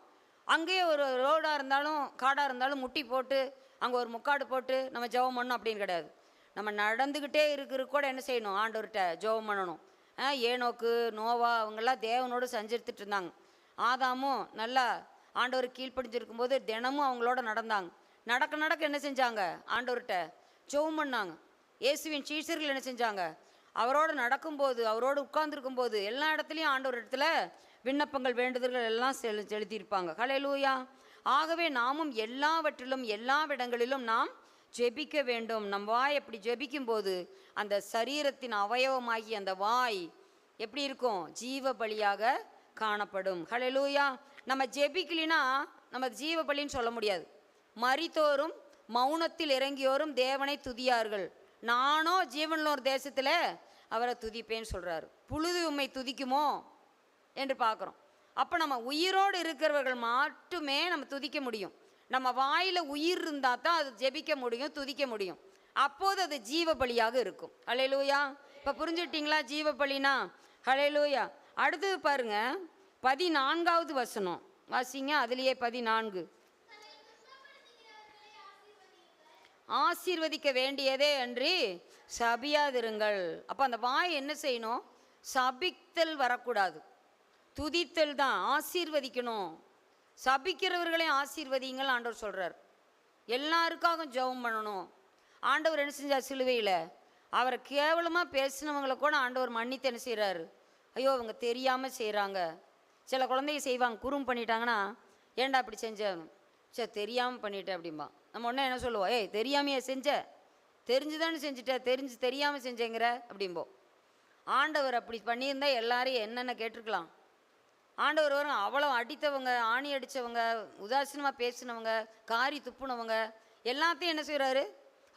A: அங்கேயே ஒரு ரோடாக இருந்தாலும் காடாக இருந்தாலும் முட்டி போட்டு அங்கே ஒரு முக்காடு போட்டு நம்ம ஜெபம் பண்ணணும் அப்படின்னு கிடையாது. நம்ம நடந்துக்கிட்டே இருக்கிற கூட என்ன செய்யணும்? ஆண்டவர்கிட்ட ஜெபம் பண்ணணும். ஏனோக்கு, நோவா அவங்கெல்லாம் தேவனோடு சஞ்சரித்துட்டு இருந்தாங்க. ஆதாமும் நல்லா ஆண்டவர் கீழ்ப்படிஞ்சிருக்கும் போது தினமும் அவங்களோட நடந்தாங்க. நடக்க என்ன செஞ்சாங்க? ஆண்டவர்கிட்ட ஜெபம் பண்ணாங்க. இயேசுவின் சீஷர்கள் என்ன செஞ்சாங்க? அவரோடு நடக்கும்போது, அவரோடு உட்கார்ந்துருக்கும் போது எல்லா இடத்துலையும் ஆண்டவர் இடத்துல விண்ணப்பங்கள், வேண்டுதல்கள் எல்லாம் செலுத்தியிருப்பாங்க. ஹல்லேலூயா. ஆகவே நாமும் எல்லாவற்றிலும் எல்லாவிடங்களிலும் நாம் ஜெபிக்க வேண்டும். நம் வாய் அப்படி ஜெபிக்கும்போது அந்த சரீரத்தின் அவயவமாகி அந்த வாய் எப்படி இருக்கும்? ஜீவ பலியாக காணப்படும். ஹல்லேலூயா. நம்ம ஜெபிக்கலினா நம்ம ஜீவ பலின்னு சொல்ல முடியாது. மரித்தோரும் மௌனத்தில் இறங்கியோரும் தேவனை துதியார்கள், நானோ ஜீவனோர் தேசத்தில் அவரை துதிப்பேன்னு சொல்கிறாரு. புழுது உம்மை துதிக்குமோ என்று பார்க்குறோம். அப்போ நம்ம உயிரோடு இருக்கிறவர்கள் மட்டுமே நம்ம துதிக்க முடியும். நம்ம வாயில் உயிர் இருந்தால் தான் அது ஜெபிக்க முடியும், துதிக்க முடியும். அப்போது அது ஜீவ பலியாக இருக்கும். ஹல்லேலூயா. இப்போ புரிஞ்சுட்டிங்களா ஜீவ பலினா? ஹல்லேலூயா. அடுத்தது பாருங்க, 14 வாசிங்க. அதுலேயே 14, ஆசீர்வதிக்க வேண்டியதே அன்றி சபியாதிருங்கள். அப்போ அந்த வாய் என்ன செய்யணும்? சபித்தல் வரக்கூடாது, துதித்தல் தான். ஆசீர்வதிக்கணும். சபிக்கிறவர்களையும் ஆசீர்வதிங்கள் ஆண்டவர் சொல்கிறார். எல்லாருக்காகவும் ஜெபம் பண்ணணும். ஆண்டவர் என்ன செஞ்சார்? சிலுவையில் அவரை கேவலமாக பேசினவங்களை கூட ஆண்டவர் மன்னித்து என்ன செய்கிறாரு? ஐயோ அவங்க தெரியாமல் செய்கிறாங்க. சில குழந்தைங்க செய்வாங்க, குறும் பண்ணிட்டாங்கன்னா, ஏன்டா அப்படி செஞ்சேன்? சரி தெரியாமல் பண்ணிட்டேன் அப்படிம்பா. நம்ம உடனே என்ன சொல்லுவோம்? ஏய் தெரியாமையே செஞ்ச, தெரிஞ்சுதானே செஞ்சுட்ட, தெரியாமல் செஞ்சேங்கிற அப்படிம்போம். ஆண்டவர் அப்படி பண்ணியிருந்தால் எல்லாரையும் என்னென்ன கேட்டிருக்கலாம். ஆண்டவர் வரும் அவ்வளோ அடித்தவங்க, ஆணி அடித்தவங்க, உதாசீனமாக பேசினவங்க, காரி துப்புனவங்க எல்லாத்தையும் என்ன செய்கிறாரு?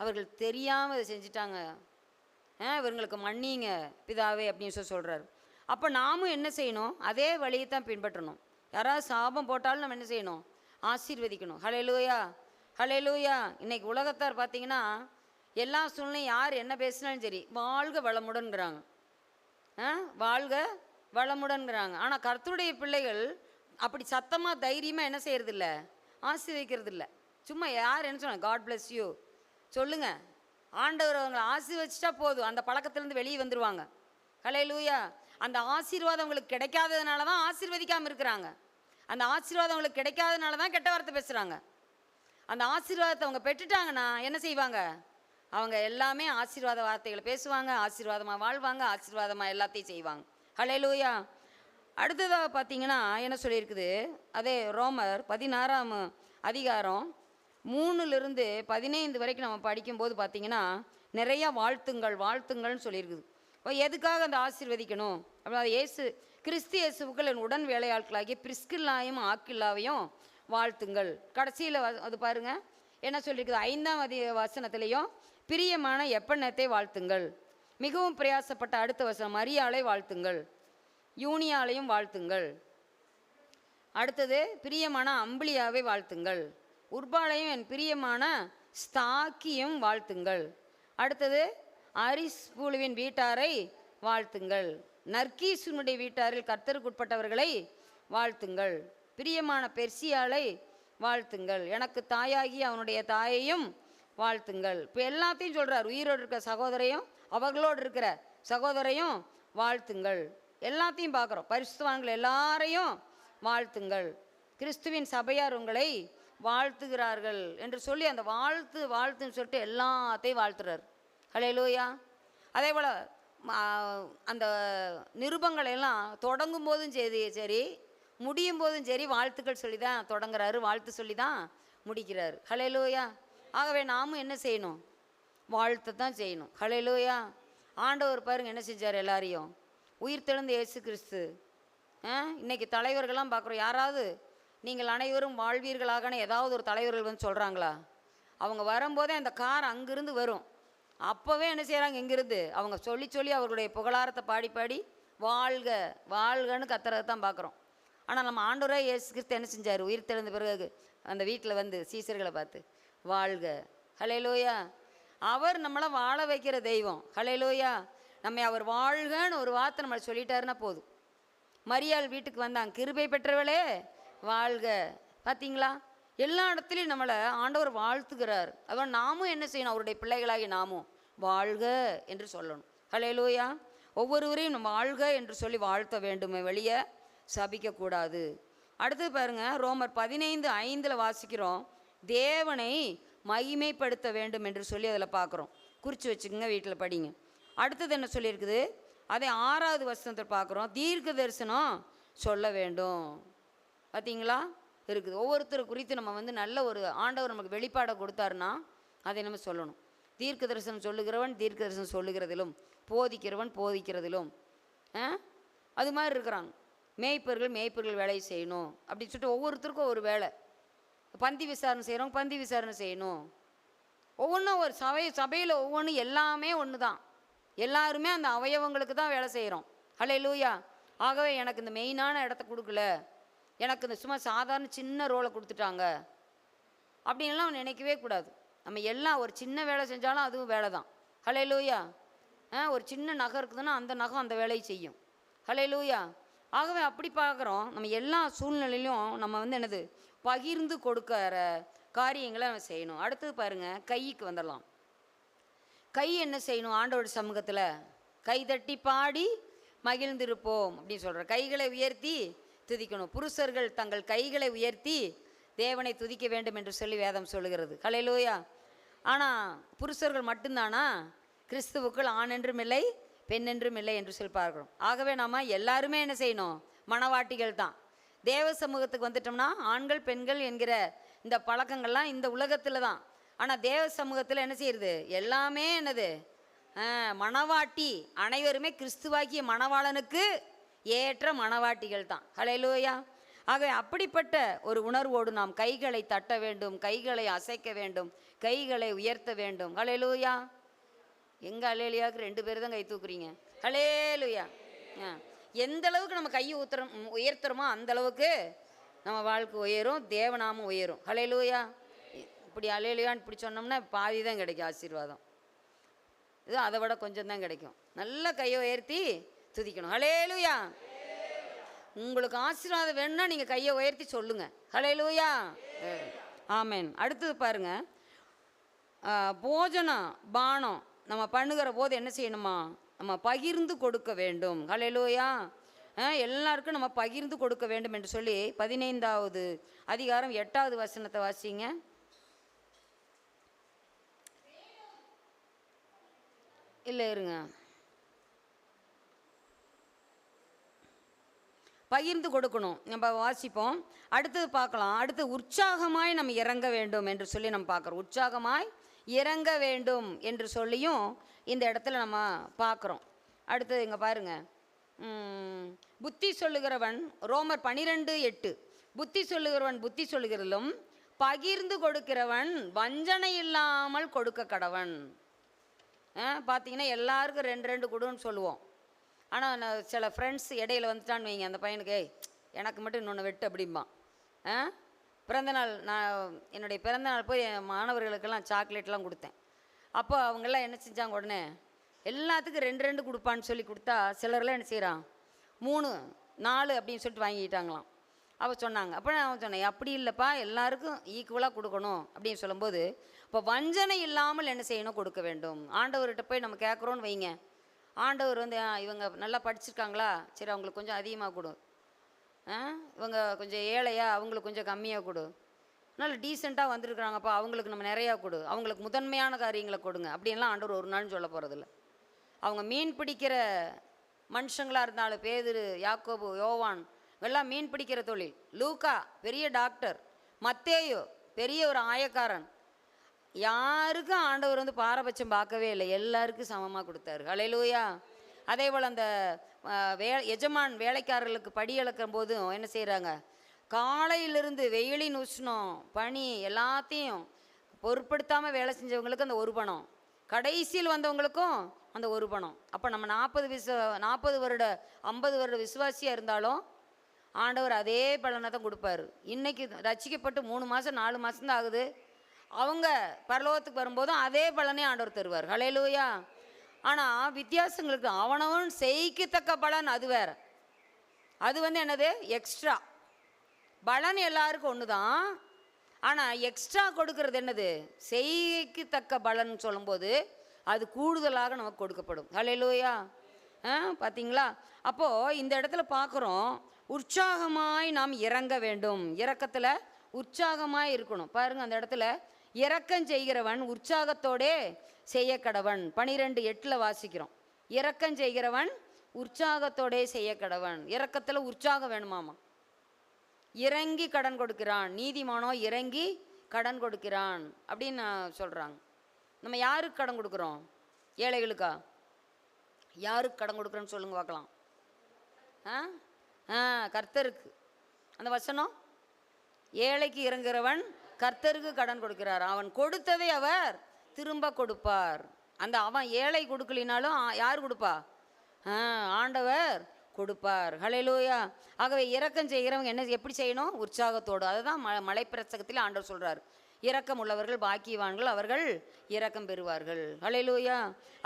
A: அவர்கள் தெரியாமல் இதை செஞ்சிட்டாங்க, இவங்களுக்கு மன்னிங்க பிதாவே அப்படின்னு சொல்கிறாரு. அப்போ நாமும் என்ன செய்யணும்? அதே வழியை தான் பின்பற்றணும். யாராவது சாபம் போட்டாலும் நம்ம என்ன செய்யணும்? ஆசீர்வதிக்கணும். ஹல்லேலூயா, ஹல்லேலூயா. இன்றைக்கி உலகத்தார் பார்த்தீங்கன்னா எல்லா சூழ்நிலையும் யார் என்ன பேசினாலும் சரி வாழ்க வளமுடன்கிறாங்க, வாழ்க வளமுடன்கிறாங்க. ஆனால் கர்த்தருடைய பிள்ளைகள் அப்படி சத்தமாக தைரியமாக என்ன செய்யறதில்ல? ஆசீர்வதிக்கிறது இல்லை. சும்மா யார் என்ன சொன்னாங்க? காட் பிளஸ் யூ சொல்லுங்கள். ஆண்டவர் அவங்களை ஆசீர்வதிச்சிட்டா போதும், அந்த பழக்கத்திலேருந்து வெளியே வந்துடுவாங்க. ஹல்லேலூயா. அந்த ஆசீர்வாதம் அவங்களுக்கு கிடைக்காததுனால தான் ஆசீர்வதிக்காமல் இருக்கிறாங்க. அந்த ஆசீர்வாதம் அவங்களுக்கு கிடைக்காததுனால தான் கெட்ட வார்த்தை பேசுகிறாங்க. அந்த ஆசீர்வாதத்தை அவங்க பெற்றுட்டாங்கன்னா என்ன செய்வாங்க? அவங்க எல்லாமே ஆசீர்வாத வார்த்தைகளை பேசுவாங்க, ஆசீர்வாதமாக வாழ்வாங்க, ஆசீர்வாதமாக எல்லாத்தையும் செய்வாங்க. ஹல்லேலூயா. அடுத்ததாக பார்த்தீங்கன்னா என்ன சொல்லியிருக்குது? அதே ரோமர் 16ஆம் அதிகாரம் 3லிருந்து 15 வரைக்கும் நம்ம படிக்கும்போது பார்த்தீங்கன்னா நிறையா வாழ்த்துங்கள் வாழ்த்துங்கள்னு சொல்லியிருக்குது. எதுக்காக அந்த ஆசீர்வதிக்கணும்? அப்படின்னா இயேசு கிறிஸ்து இயேசுவுக்கள் என் உடன் வேலையாட்களாகிய பிரிஸ்கில்லாவையும் ஆக்கில்லாவையும் வாழ்த்துங்கள். கடைசியில் அது பாருங்கள் என்ன சொல்லியிருக்குது? 5ஆம் வசனத்திலையும் பிரியமான எப்பண்ணத்தை வாழ்த்துங்கள். மிகவும் பிரயாசப்பட்ட அடுத்த வசனம் மரியாளை வாழ்த்துங்கள், யூனியாலையும் வாழ்த்துங்கள். அடுத்தது பிரியமான அம்பிளியாவை வாழ்த்துங்கள், உர்பாலையும் என் பிரியமான ஸ்தாக்கியும் வாழ்த்துங்கள். அடுத்தது அரிஸ்பூலுவின் வீட்டாரை வாழ்த்துங்கள், நர்கீசுனுடைய வீட்டாரில் கர்த்தருக்குட்பட்டவர்களை வாழ்த்துங்கள், பிரியமான பெர்சியாலை வாழ்த்துங்கள், எனக்கு தாயாகி அவனுடைய தாயையும் வாழ்த்துங்கள். இப்போ எல்லாத்தையும் சொல்கிறார். உயிரோடு இருக்கிற சகோதரையும் அவர்களோடு இருக்கிற சகோதரையும் வாழ்த்துங்கள். எல்லாத்தையும் பார்க்குறோம். பரிசுத்தவான்கள் எல்லாரையும் வாழ்த்துங்கள், கிறிஸ்துவின் சபையார் உங்களை வாழ்த்துகிறார்கள் என்று சொல்லி அந்த வாழ்த்துன்னு சொல்லிட்டு எல்லாத்தையும் வாழ்த்துறார். ஹல்லேலூயா. அதே போல் அந்த நிருபங்கள் எல்லாம் தொடங்கும் போதும் சரி முடியும் போதும் சரி வாழ்த்துக்கள் சொல்லி தான் தொடங்குறாரு, வாழ்த்து சொல்லி தான் முடிக்கிறார். ஹல்லேலூயா. ஆகவே நாமும் என்ன செய்யணும்? வாழ்த்தை தான் செய்யணும். ஹல்லேலூயா. ஆண்டவர் பாருங்க என்ன செஞ்சார்? எல்லாரையும் உயிர் தெழுந்த இயேசு கிறிஸ்து. இன்றைக்கி தலைவர்கள்லாம் பார்க்குறோம். யாராவது நீங்கள் அனைவரும் வாழ்வீர்களாகனே ஏதாவது ஒரு தலைவர்கள் வந்து சொல்கிறாங்களா? அவங்க வரும்போதே அந்த கார் அங்கேருந்து வரும். அப்போவே என்ன செய்கிறாங்க? இங்கிருந்து அவங்க சொல்லி சொல்லி அவர்களுடைய புகழாரத்தை பாடி பாடி வாழ்க வாழ்கன்னு கத்துறதை தான் பார்க்குறோம். ஆனால் நம்ம ஆண்டவரே இயேசு கிறிஸ்து என்ன செஞ்சார்? உயிர் தெழுந்த பிறகு அந்த வீட்டில் வந்து சீசர்களை பார்த்து வாழ்க. ஹல்லேலூயா. அவர் நம்மளை வாழ வைக்கிற தெய்வம். ஹல்லேலூயா. நம்ம அவர் வாழ்கன்னு ஒரு வார்த்தை நம்மளை சொல்லிட்டாருன்னா போதும். மரியாள் வீட்டுக்கு வந்தாங்க, கிருபை பெற்றவளே வாழ்க. பார்த்தீங்களா? எல்லா இடத்துலையும் நம்மளை ஆண்டவர் வாழ்த்துகிறார். அதான் நாமும் என்ன செய்யணும்? அவருடைய பிள்ளைகளாகி நாமும் வாழ்க என்று சொல்லணும். ஹல்லேலூயா. ஒவ்வொருவரையும் நம்ம வாழ்க என்று சொல்லி வாழ்த்த வேண்டுமே வெளியே சபிக்கக்கூடாது. அடுத்தது பாருங்கள், ரோமர் 15:5 வாசிக்கிறோம். தேவனை மகிமைப்படுத்த வேண்டும் என்று சொல்லி அதில் பார்க்குறோம். குறித்து வச்சுக்கோங்க, வீட்டில் படிங்க. அடுத்தது என்ன சொல்லியிருக்குது? அதே 6வது வசனத்தில் பார்க்குறோம். தீர்க்க தரிசனம் சொல்ல வேண்டும். பார்த்தீங்களா? இருக்குது. ஒவ்வொருத்தர் குறித்து நம்ம வந்து நல்ல ஒரு ஆண்டவர் நமக்கு வெளிப்பாடை கொடுத்தாருன்னா அதை நம்ம சொல்லணும். தீர்க்க தரிசனம் சொல்லுகிறவன் தீர்க்க தரிசனம் சொல்லுகிறதிலும், போதிக்கிறவன் போதிக்கிறதிலும் அது மாதிரி இருக்கிறாங்க. மேய்ப்பர்கள் வேலையை செய்யணும் அப்படின்னு சொல்லிட்டு ஒவ்வொருத்தருக்கும் ஒரு வேலை. பந்தி விசாரணை செய்கிறவங்க பந்தி விசாரணை செய்யணும். ஒவ்வொன்றும் ஒரு சபையில் ஒவ்வொன்றும் எல்லாமே ஒன்று தான். எல்லாருமே அந்த அவயவங்களுக்கு தான் வேலை செய்கிறோம். ஹல்லேலூயா. ஆகவே எனக்கு இந்த மெயினான இடத்த கொடுக்கல, எனக்கு இந்த சும்மா சாதாரண சின்ன ரோலை கொடுத்துட்டாங்க அப்படின்லாம் நினைக்கவே கூடாது. நம்ம எல்லாம் ஒரு சின்ன வேலை செஞ்சாலும் அதுவும் வேலை தான். ஹல்லேலூயா. ஒரு சின்ன நகம் இருக்குதுன்னா அந்த நகம் அந்த வேலையை செய்யும். ஹல்லேலூயா. ஆகவே அப்படி பார்க்குறோம். நம்ம எல்லா சூழ்நிலையிலும் நம்ம வந்து என்னது பகிர்ந்து கொடுக்கிற காரியங்களை நம்ம செய்யணும். அடுத்தது பாருங்கள், கைக்கு வந்துடலாம். கை என்ன செய்யணும்? ஆண்டோட சமூகத்தில் கை தட்டி பாடி மகிழ்ந்திருப்போம் அப்படின்னு சொல்கிற. கைகளை உயர்த்தி துதிக்கணும். புருஷர்கள் தங்கள் கைகளை உயர்த்தி தேவனை துதிக்க வேண்டும் என்று சொல்லி வேதம் சொல்லுகிறது. ஹல்லேலூயா. ஆனால் புருஷர்கள் மட்டும்தானா? கிறிஸ்துவுக்குள் ஆண் என்றும் இல்லை பெண் என்றும் இல்லை என்று சொல்லி பார்க்குறோம். ஆகவே நம்ம எல்லாருமே என்ன செய்யணும்? மணவாட்டிகள் தான். தேவ சமூகத்துக்கு வந்துட்டோம்னா ஆண்கள் பெண்கள் என்கிற இந்த பழக்கங்கள்லாம் இந்த உலகத்தில் தான். ஆனால் தேவ சமூகத்தில் என்ன செய்யுது? எல்லாமே என்னது? மணவாட்டி அனைவருமே கிறிஸ்துவாகிய மணவாளனுக்கு ஏற்ற மணவாட்டிகள் தான். ஹல்லேலூயா. ஆகவே அப்படிப்பட்ட ஒரு உணர்வோடு நாம் கைகளை தட்ட வேண்டும், கைகளை அசைக்க வேண்டும், கைகளை உயர்த்த வேண்டும். ஹல்லேலூயா. எங்கள் அல்லேலியாவுக்கு 2 பேர் தான் கை தூக்குறீங்க. ஹல்லேலூயா. எந்த அளவுக்கு நம்ம கையை உயர்த்துறோமோ அந்த அளவுக்கு நம்ம வாழ்க்கை உயரும், தேவநாமம் உயரும். ஹல்லேலூயா. இப்படி அல்லேலூயான்னு இப்படி சொன்னோம்னா பாதி தான் கிடைக்கும் ஆசீர்வாதம். இது அதை விட கொஞ்சம் தான் கிடைக்கும். நல்ல கையை உயர்த்தி துதிக்கணும். ஹல்லேலூயா. உங்களுக்கு ஆசீர்வாதம் வேணும்னா நீங்கள் கையை உயர்த்தி சொல்லுங்கள். ஹல்லேலூயா. ஆமென். அடுத்தது பாருங்கள், போஜனம் பானம் நம்ம பண்ணுகிற போது என்ன செய்யணுமா, நம்ம பகிர்ந்து கொடுக்க வேண்டும். ஹல்லேலூயா. எல்லாருக்கும் நம்ம பகிர்ந்து கொடுக்க வேண்டும் என்று சொல்லி 15வது அதிகாரம் 8வது வசனத்தை வாசிங்க. இல்லை இருங்க, பகிர்ந்து கொடுக்கணும். நம்ம வாசிப்போம், அடுத்தது பார்க்கலாம். அடுத்து உற்சாகமாய் நம்ம இறங்க வேண்டும் என்று சொல்லி நம்ம பார்க்குறோம். உற்சாகமாய் இறங்க வேண்டும் என்று சொல்லியும் இந்த இடத்துல நம்ம பார்க்குறோம். அடுத்தது இங்கே பாருங்கள், புத்தி சொல்லுகிறவன், ரோமர் 12:8, புத்தி சொல்லுகிறவன் புத்தி சொல்லுகிறதிலும் பகிர்ந்து கொடுக்கிறவன் வஞ்சனை இல்லாமல் கொடுக்க கடவன். பார்த்தீங்கன்னா எல்லாருக்கும் 2 கொடுன்னு சொல்லுவோம். ஆனால் சில ஃப்ரெண்ட்ஸ் இடையில வந்துட்டான்னு வைங்க, அந்த பையனுக்கு எனக்கு மட்டும் இன்னொன்று வெட்டு அப்படிம்பான். பிறந்தநாள், நான் என்னுடைய பிறந்தநாள் போய் என் மாணவர்களுக்கெல்லாம் சாக்லேட்லாம் கொடுத்தேன். அப்போ அவங்கெல்லாம் என்ன செஞ்சாங்க, உடனே எல்லாத்துக்கும் 2 கொடுப்பான்னு சொல்லி கொடுத்தா சிலர்லாம் என்ன செய்கிறான் 3 4 அப்படின்னு சொல்லிட்டு வாங்கிட்டாங்களாம். அப்போ சொன்னாங்க, அப்போ நான் சொன்னேன், அப்படி இல்லைப்பா, எல்லாருக்கும் ஈக்குவலாக கொடுக்கணும் அப்படின்னு சொல்லும்போது, இப்போ வஞ்சனை இல்லாமல் என்ன செய்யணும், கொடுக்க வேண்டும். ஆண்டவர்கிட்ட போய் நம்ம கேட்குறோன்னு வைங்க, ஆண்டவர் வந்து இவங்க நல்லா படிச்சிருக்காங்களா, சரி அவங்களுக்கு கொஞ்சம் அதிகமாக கொடு, இவங்க கொஞ்சம் ஏழையா அவங்களுக்கு கொஞ்சம் கம்மியாக கொடு, நல்ல டீசெண்டாக வந்திருக்கிறாங்கப்பா அவங்களுக்கு நம்ம நிறையா கொடு, அவங்களுக்கு முதன்மையான காரியங்களை கொடுங்க அப்படின்லாம் ஆண்டவர் ஒரு நாள் சொல்ல போகிறதில்ல. அவங்க மீன் பிடிக்கிற மனுஷங்களாக இருந்தாலும், பேதுரு, யாக்கோபு, யோவான் எல்லாம் மீன் பிடிக்கிற தொழில், லூக்கா பெரிய டாக்டர், மத்தேயு பெரிய ஒரு ஆயக்காரன், யாருக்கும் ஆண்டவர் வந்து பாரபட்சம் பார்க்கவே இல்லை, எல்லாருக்கும் சமமாக கொடுத்தாரு. ஹல்லேலூயா. அதே போல் அந்த எஜமான் வேலைக்காரர்களுக்கு படி இழக்கும் போதும் என்ன செய்கிறாங்க, காலையிலிருந்து வெயிலின் உஷ்ணம் பனி எல்லாத்தையும் பொருட்படுத்தாமல் வேலை செஞ்சவங்களுக்கு அந்த 1 பணம், கடைசியில் வந்தவங்களுக்கும் அந்த 1 பணம். அப்போ நம்ம 40 வருட 50 வருட விசுவாசியாக இருந்தாலும் ஆண்டவர் அதே பலனை தான் கொடுப்பாரு. இன்றைக்கி ரட்சிக்கப்பட்டு 3 மாதம் 4 மாதம்தான் ஆகுது, அவங்க பரலோகத்துக்கு வரும்போதும் அதே பலனே ஆண்டவர் தருவார். ஹல்லேலூயா. ஆனால் வித்தியாசங்களுக்கு அவனவன் செய்யத்தக்க பலன் அது வேற, அது வந்து என்னது எக்ஸ்ட்ரா. பலன் எல்லாருக்கும் ஒன்று தான், ஆனால் எக்ஸ்ட்ரா கொடுக்கறது என்னது, செய்யத்தக்க பலன் சொல்லும்போது அது கூடுதலாக நமக்கு கொடுக்கப்படும். ஹல்லேலூயா. பார்த்தீங்களா. அப்போது இந்த இடத்துல பார்க்குறோம், உற்சாகமாய் நாம் இறங்க வேண்டும், இரக்கத்தில் உற்சாகமாய் இருக்கணும். பாருங்கள், அந்த இடத்துல இரக்கம் செய்கிறவன் உற்சாகத்தோடே செய்ய கடவன். 12:8 வாசிக்கிறோம், இரக்கம் செய்கிறவன் உற்சாகத்தோடே செய்ய கடவன். இரக்கத்தில் உற்சாகம் வேணுமாமா. இறங்கி கடன் கொடுக்கிறான், நீதிமானோ இறங்கி கடன் கொடுக்கிறான் அப்படின்னு சொல்கிறாங்க. நம்ம யாருக்கு கடன் கொடுக்குறோம், ஏழைகளுக்கா? யாருக்கு கடன் கொடுக்குறோன்னு சொல்லுங்க பார்க்கலாம். கர்த்தருக்கு. அந்த வசனம், ஏழைக்கு இறங்குறவன் கர்த்தருக்கு கடன் கொடுக்கிறார், அவன் கொடுத்ததை அவர் திரும்ப கொடுப்பார். அந்த அவன் ஏழை கொடுக்கலினாலும் யார் கொடுப்பா, ஆண்டவர் கொடுப்பார். ஹல்லேலூயா. ஆகவே இரக்கம் செய்கிறவங்க என்ன எப்படி செய்யணும், உற்சாகத்தோடு. அதுதான் மலைப்பிரசங்கத்தில் ஆண்டவர் சொல்கிறார், இரக்கம் உள்ளவர்கள் பாக்கியவான்கள், அவர்கள் இரக்கம் பெறுவார்கள். ஹல்லேலூயா.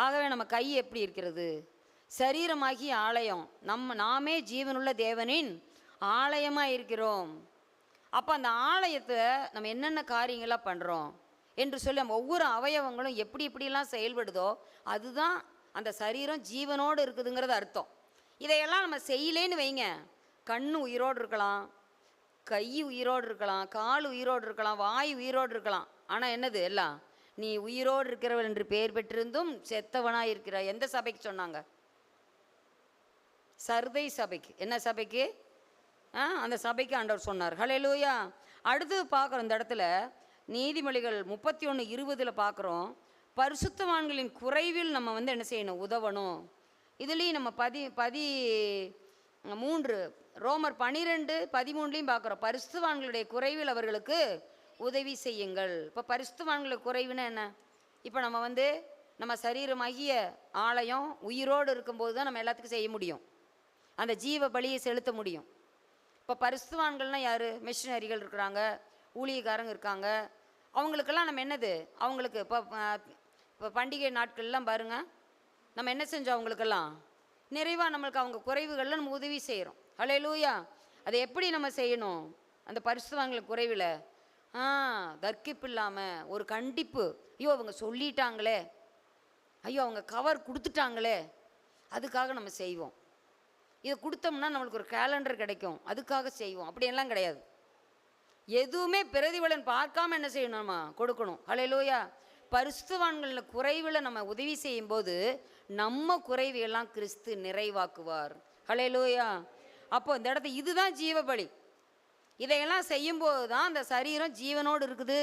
A: ஆகவே நம்ம கை எப்படி இருக்கிறது, சரீரமாகிய ஆலயம், நாமே ஜீவனுள்ள தேவனின் ஆலயமாக இருக்கிறோம். அப்போ அந்த ஆலயத்தை நம்ம என்னென்ன காரியங்களாக பண்ணுறோம் என்று சொல்லி நம்ம ஒவ்வொரு அவயவங்களும் எப்படி எப்படிலாம் செயல்படுதோ அதுதான் அந்த சரீரம் ஜீவனோடு இருக்குதுங்கிறது அர்த்தம். இதையெல்லாம் நம்ம செய்யலேன்னு வைங்க, கண் உயிரோடு இருக்கலாம், கை உயிரோடு இருக்கலாம், கால் உயிரோடு இருக்கலாம், வாய் உயிரோடு இருக்கலாம். ஆனால் என்னது எல்லாம், நீ உயிரோடு இருக்கிறவன் என்று பெயர் பெற்றிருந்தும் செத்தவனாக இருக்கிற. எந்த சபைக்கு சொன்னாங்க, சர்தை சபைக்கு. என்ன சபைக்கு, அந்த சபைக்கு ஆண்டவர் சொன்னார். ஹல்லேலூயா. அடுத்து பார்க்குறோம், இந்த இடத்துல நீதிமொழிகள் 31:20 பார்க்குறோம், பரிசுத்தவான்களின் குறைவில் நம்ம வந்து என்ன செய்யணும், உதவணும். இதுலேயும் நம்ம 3 ரோமர் 12:13 பார்க்குறோம். பரிசுத்தவான்களுடைய குறைவில் அவர்களுக்கு உதவி செய்யுங்கள். இப்போ பரிசுத்தவான்களுடைய குறைவுன்னா என்ன? இப்போ நம்ம சரீரமாகிய ஆலயம் உயிரோடு இருக்கும்போது தான் நம்ம எல்லாத்துக்கும் செய்ய முடியும், அந்த ஜீவ பலியை செலுத்த முடியும். இப்போ பரிசுத்தவான்கள்னால் யார்? மிஷினரிகள் இருக்கிறாங்க, ஊழியக்காரங்க இருக்காங்க. அவங்களுக்கெல்லாம் நம்ம என்னது, அவங்களுக்கு இப்போ பண்டிகை நாட்கள்லாம் பாருங்கள், நம்ம என்ன செஞ்சோம்? அவங்களுக்கெல்லாம் நிறைவாக நம்மளுக்கு அவங்க குறைவுகளில் நம்ம உதவி செய்கிறோம். ஹல்லேலூயா. அதை எப்படி நம்ம செய்யணும்? அந்த பரிசுத்தவான்கள் குறைவில் கற்கிப்பு இல்லாமல் ஒரு கண்டிப்பு. ஐயோ அவங்க சொல்லிட்டாங்களே, ஐயோ அவங்க கவர் கொடுத்துட்டாங்களே, அதுக்காக நம்ம செய்வோம். இதை கொடுத்தோம்னா நம்மளுக்கு ஒரு கேலண்டர் கிடைக்கும், அதுக்காக செய்வோம். அப்படியெல்லாம் கிடையாது. எதுவுமே பிரதிபலன் பார்க்காம என்ன செய்யணும்? நம்ம கொடுக்கணும். ஹல்லேலூயா. பரிசுத்தவான்களில் குறைவில் நம்ம உதவி செய்யும்போது நம்ம குறைவையெல்லாம் கிறிஸ்து நிறைவாக்குவார். ஹல்லேலூயா. அப்போ இந்த இடத்துல இதுதான் ஜீவபலி. இதையெல்லாம் செய்யும்போது தான் அந்த சரீரம் ஜீவனோடு இருக்குது.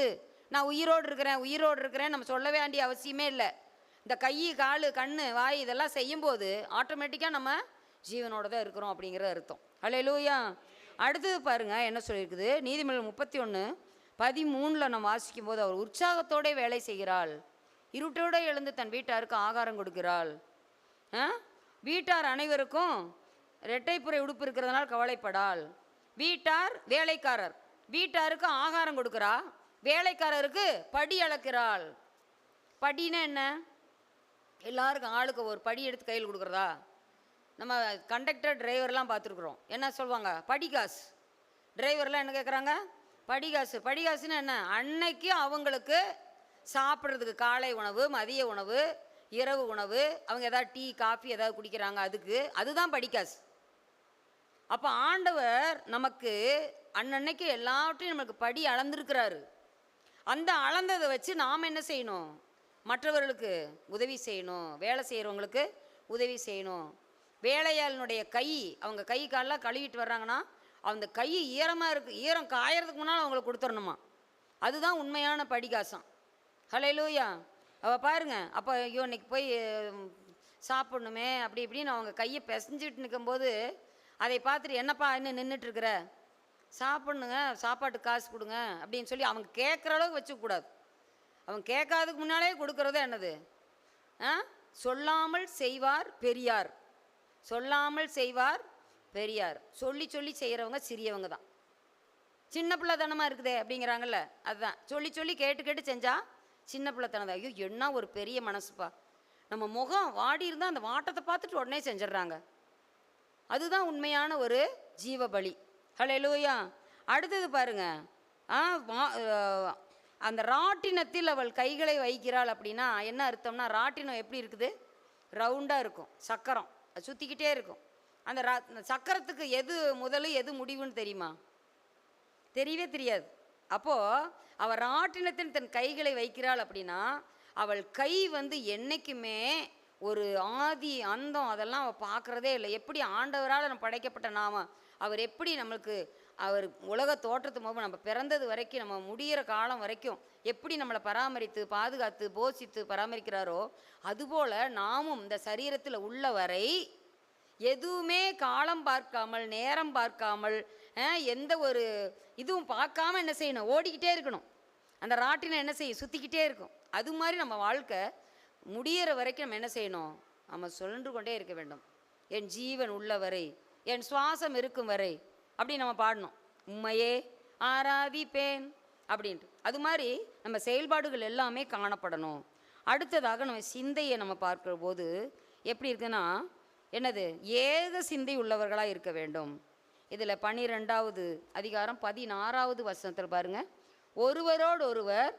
A: நான் உயிரோடு இருக்கிறேன் நம்ம சொல்ல வேண்டிய அவசியமே இல்லை. இந்த கை, கால், கண், வாய் இதெல்லாம் செய்யும்போது ஆட்டோமேட்டிக்காக நம்ம ஜீவனோடு தான் இருக்கிறோம் அப்படிங்கிற அர்த்தம். ஹல்லேலூயா. அடுத்தது பாருங்கள் என்ன சொல்லியிருக்குது. நீதிமொழிகள் 31:13 நம்ம வாசிக்கும் போது, அவர் உற்சாகத்தோட வேலை செய்கிறாள், இருட்டோடு எழுந்து தன் வீட்டாருக்கு ஆகாரம் கொடுக்கிறாள். வீட்டார் அனைவருக்கும் இரட்டைப்புறை உடுப்பு இருக்கிறதுனால கவலைப்படாள். வீட்டார் வேலைக்காரர், வீட்டாருக்கு ஆகாரம் கொடுக்குறா, வேலைக்காரருக்கு படி அளக்கிறாள். படின்னா என்ன? எல்லாருக்கும் ஆளுக்கு ஒரு படி எடுத்து கையில் கொடுக்குறதா? நம்ம கண்டக்டர் டிரைவர்லாம் பார்த்துருக்குறோம். என்ன சொல்லுவாங்க? படிகாசு. டிரைவர்லாம் என்ன கேட்குறாங்க? படிகாசு. படிகாசுன்னு என்ன? அன்னைக்கு அவங்களுக்கு சாப்பிட்றதுக்கு காலை உணவு, மதிய உணவு, இரவு உணவு, அவங்க ஏதாவது டீ காஃபி ஏதாவது குடிக்கிறாங்க, அதுதான் படிகாசு. அப்போ ஆண்டவர் நமக்கு அன்னன்னைக்கு எல்லாவற்றையும் நமக்கு படி அளந்திருக்கிறாரு. அந்த அளந்ததை வச்சு நாம் என்ன செய்யணும்? மற்றவர்களுக்கு உதவி செய்யணும், வேலை செய்கிறவங்களுக்கு உதவி செய்யணும். வேலையாளினுடைய கை, அவங்க கை காலெலாம் கழுவிட்டு வர்றாங்கன்னா அந்த கை ஈரமாக இருக்குது, ஈரம் காயறதுக்கு முன்னால் அவங்களுக்கு கொடுத்துடணுமா. அதுதான் உண்மையான படிகாசம். ஹல்லேலூயா. அவள் பாருங்க, அப்போ ஐயோ இன்னைக்கு போய் சாப்பிட்ணுமே அப்படி இப்படின்னு அவங்க கையை பிசைஞ்சிட்டு நிற்கும்போது அதை பார்த்துட்டு, என்னப்பா இன்னும் நின்றுட்டுருக்குற, சாப்பிட்ணுங்க, சாப்பாட்டு காசு கொடுங்க அப்படின்னு சொல்லி அவங்க கேட்குற அளவுக்கு வச்சுக்கூடாது. அவங்க கேட்காதுக்கு முன்னாலே கொடுக்குறது என்னது? சொல்லாமல் செய்வார் பெரியார். சொல்லாமல் செய்வார் பெரியார். சொல்லி சொல்லி செய்கிறவங்க சிறியவங்க தான். சின்ன பிள்ளைத்தனமாக இருக்குதே அப்படிங்கிறாங்கல்ல, அதுதான். சொல்லி சொல்லி கேட்டு கேட்டு செஞ்சால் சின்ன பிள்ளைத்தனம் தான். ஐயோ என்ன ஒரு பெரிய மனசுப்பா, நம்ம முகம் வாடி இருந்தால் அந்த வாட்டத்தை பார்த்துட்டு உடனே செஞ்சிடறாங்க. அதுதான் உண்மையான ஒரு ஜீவபலி. ஹல்லேலூயா. அடுத்தது பாருங்க, அந்த ராட்டினத்தில் அவள் கைகளை வைக்கிறாள் அப்படின்னா என்ன அர்த்தம்னா, ராட்டினம் எப்படி இருக்குது? ரவுண்டாக இருக்கும், சக்கரம் அது சுற்றிக்கிட்டே இருக்கும். அந்த சக்கரத்துக்கு எது முதல் எது முடிவுன்னு தெரியுமா? தெரியவே தெரியாது. அப்போது அவள் ராட்டினத்தில் தன் கைகளை வைக்கிறாள் அப்படின்னா அவள் கை என்னைக்குமே ஒரு ஆதி அந்தம் அதெல்லாம் அவள் பார்க்குறதே இல்லை. எப்படி ஆண்டவரால் நம்ம படைக்கப்பட்ட நாம, அவர் எப்படி நம்மளுக்கு, அவர் உலக தோற்றத்து போது நம்ம பிறந்தது வரைக்கும் நம்ம முடிகிற காலம் வரைக்கும் எப்படி நம்மளை பராமரித்து பாதுகாத்து போஷித்து பராமரிக்கிறாரோ, அதுபோல் நாமும் இந்த சரீரத்தில் உள்ள வரை எதுவுமே காலம் பார்க்காமல் நேரம் பார்க்காமல் எந்த ஒரு இதுவும் பார்க்காம என்ன செய்யணும்? ஓடிக்கிட்டே இருக்கணும். அந்த ராட்டினம் என்ன செய்யும்? சுற்றிக்கிட்டே இருக்கும். அது மாதிரி நம்ம வாழ்க்கை முடிகிற வரைக்கும் நம்ம என்ன செய்யணும்? நம்ம சொல்லிட்டு கொண்டே இருக்க வேண்டும். என் ஜீவன் உள்ள வரை, என் சுவாசம் இருக்கும் வரை அப்படி நம்ம பாடணும். உம்மையே ஆராதிப்பேன் அப்படின்ட்டு. அது மாதிரி நம்ம செயல்பாடுகள் எல்லாமே காணப்படணும். அடுத்ததாக நம்ம சிந்தையை நம்ம பார்க்குற போது எப்படி இருக்குன்னா என்னது? ஏக சிந்தை உள்ளவர்களாக இருக்க வேண்டும். இதில் 12வது அதிகாரம் 16வது வசனத்தில் பாருங்கள், ஒருவரோடு ஒருவர்,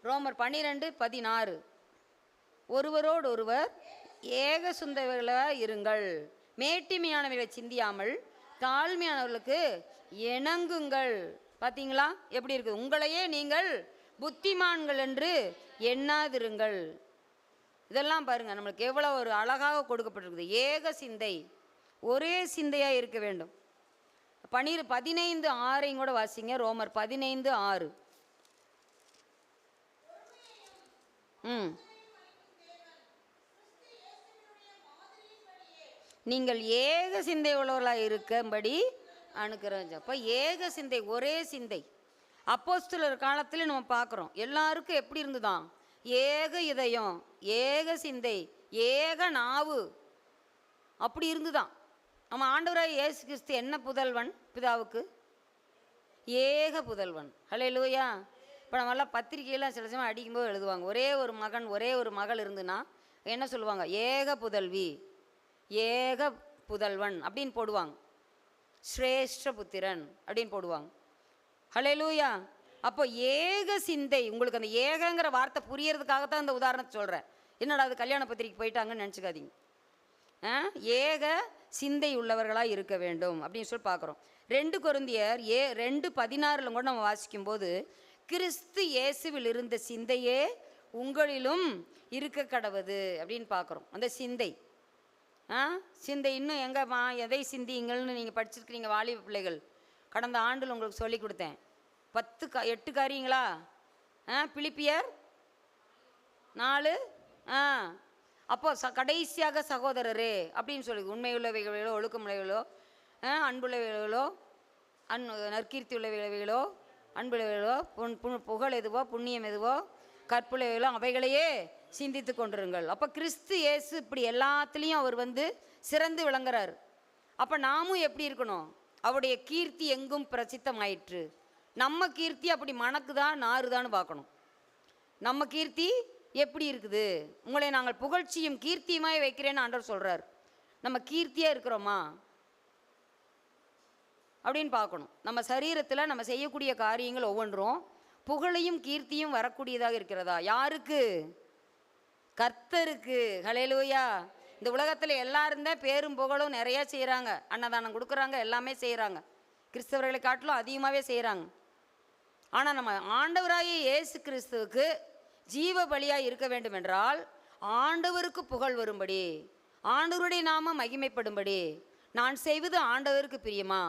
A: ரோமர் 12:16, ஒருவரோடு ஒருவர் ஏக சிந்தைகளாக இருங்கள், மேட்டிமையானவர்களை சிந்தியாமல் தாழ்மையானவர்களுக்கு இணங்குங்கள். பார்த்தீங்களா எப்படி இருக்குது? உங்களையே நீங்கள் புத்திமான்கள் என்று எண்ணாதிருங்கள். இதெல்லாம் பாருங்கள் நம்மளுக்கு எவ்வளோ ஒரு அழகாக கொடுக்கப்பட்டிருக்குது. ஏக சிந்தை, ஒரே சிந்தையாக இருக்க வேண்டும். 15:6 கூட வாசிங்க. ரோமர் 15:6. நீங்கள் ஏக சிந்தை உள்ளவர்களாக இருக்கும்படி அனுக்கிறோம். அப்போ ஏக சிந்தை, ஒரே சிந்தை. அப்போஸ்தலர் காலத்தில் நம்ம பார்க்குறோம், எல்லாருக்கும் எப்படி இருந்துதான்? ஏக இதயம், ஏக சிந்தை, ஏக நாவு, அப்படி இருந்துதான். நம்ம ஆண்டவராய் இயேசு கிறிஸ்து என்ன புதல்வன்? பிதாவுக்கு ஏக புதல்வன். ஹல்லேலூயா. இப்போ நம்மளாம் பத்திரிகையெல்லாம் சில சமயம் அடிக்கும்போது எழுதுவாங்க, ஒரே ஒரு மகன் ஒரே ஒரு மகள் இருந்துன்னா என்ன சொல்லுவாங்க? ஏக புதல்வி, ஏக புதல்வன் அப்படின்னு போடுவாங்க. ஸ்ரேஷ்ட புத்திரன் அப்படின்னு போடுவாங்க. ஹல்லேலூயா. அப்போ ஏக சிந்தை. உங்களுக்கு அந்த ஏகங்கிற வார்த்தை புரியறதுக்காகத்தான் இந்த உதாரணத்தை சொல்கிறேன். என்னடா அது கல்யாண பத்திரிக்கை போயிட்டாங்கன்னு நினச்சிக்காதீங்க. ஏக சிந்தை உள்ளவர்களாக இருக்க வேண்டும் அப்படின்னு சொல்லி பார்க்குறோம். 2 கொரிந்தியர் 2:16 கூட நம்ம வாசிக்கும்போது, கிறிஸ்து இயேசுவில் இருந்த சிந்தையே உங்களிலும் இருக்க கடவுது அப்படின்னு பார்க்குறோம். அந்த சிந்தை சிந்தை இன்னும் எங்கேம்மா, எதை சிந்திங்கள்னு நீங்கள் படிச்சிருக்கிறீங்க வாலிப பிள்ளைகள். கடந்த ஆண்டில் உங்களுக்கு சொல்லி கொடுத்தேன். 8 காரியங்களா? பிலிப்பியர் 4. அப்போ கடைசியாக சகோதரரே அப்படின்னு சொல்லி, உண்மையுள்ளவைகளோ, ஒழுக்கமுள்ளவைகளோ, அன்புள்ளவைகளோ, நற்கீர்த்தி உள்ளவைகளோ, அன்புள்ளவைகளோ, புகழ் எதுவோ, புண்ணியம் எதுவோ, கற்புள்ளவைகளோ அவைகளையே சிந்தித்து கொண்டிருங்கள். அப்போ கிறிஸ்து இயேசு இப்படி எல்லாத்துலேயும் அவர் சிறந்து விளங்குறார். அப்போ நாமும் எப்படி இருக்கணும்? அவருடைய கீர்த்தி எங்கும் பிரசித்தமாயிற்று. நம்ம கீர்த்தி அப்படி மணக்குதா நாறுதான்னு பார்க்கணும். நம்ம கீர்த்தி எப்படி இருக்குது? உங்களை நாங்கள் புகழ்ச்சியும் கீர்த்தியுமாய் வைக்கிறேன்னு ஆண்டவர் சொல்கிறார். நம்ம கீர்த்தியாக இருக்கிறோமா அப்படின்னு பார்க்கணும். நம்ம சரீரத்தில் நம்ம செய்யக்கூடிய காரியங்கள் ஒவ்வொன்றும் புகழையும் கீர்த்தியும் வரக்கூடியதாக இருக்கிறதா? யாருக்கு? கர்த்தருக்கு. ஹல்லேலூயா. இந்த உலகத்தில் எல்லாரும் தான் பேரும் புகழும் நிறையா செய்கிறாங்க, அன்னதானம் கொடுக்குறாங்க, எல்லாமே செய்கிறாங்க, கிறிஸ்தவர்களை காட்டிலும் அதிகமாகவே செய்கிறாங்க. ஆனால் நம்ம ஆண்டவராகிய இயேசு கிறிஸ்துவுக்கு ஜீவ பலியாக இருக்க வேண்டும் என்றால், ஆண்டவருக்கு புகழ் வரும்படி, ஆண்டவருடைய நாமம் மகிமைப்படும்படி, நான் செய்வது ஆண்டவருக்கு பிரியமா,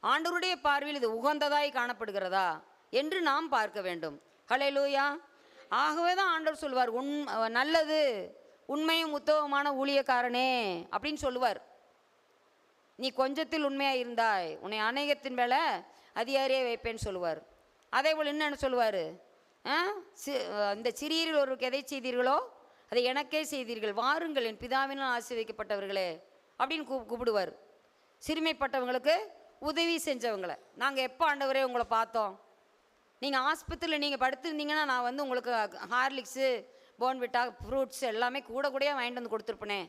A: ஆண்டவருடைய பார்வையில் இது உகந்ததாய் காணப்படுகிறதா என்று நாம் பார்க்க வேண்டும். ஹல்லேலூயா. ஆகவே தான் ஆண்டவர் சொல்லுவார், நல்லது உண்மையும் உத்தமமான ஊழியக்காரனே அப்படின்னு சொல்லுவார். நீ கொஞ்சத்தில் உண்மையாக இருந்தாய், உன்னை அநேகத்தின் மேலே அதிகாரியாக வைப்பேன்னு சொல்லுவார். அதே போல் என்ன சொல்லுவார்? இந்த சிறியரில் ஒருவருக்கு எதை செய்தீர்களோ அதை எனக்கே செய்தீர்கள், வாருங்கள் என் பிதாவினால் ஆசீர்வதிக்கப்பட்டவர்களே அப்படின்னு கூப்பிடுவார். சிறுமைப்பட்டவங்களுக்கு உதவி செஞ்சவங்களை. நாங்கள் எப்போ ஆண்டவரே உங்களை பார்த்தோம்? நீங்கள் ஆஸ்பத்திரியில் நீங்கள் படுத்திருந்தீங்கன்னா நான் உங்களுக்கு ஹார்லிக்ஸு, போன்விட்டா, ஃப்ரூட்ஸ் எல்லாமே கூட வாங்கிட்டு வந்து கொடுத்துருப்பனே.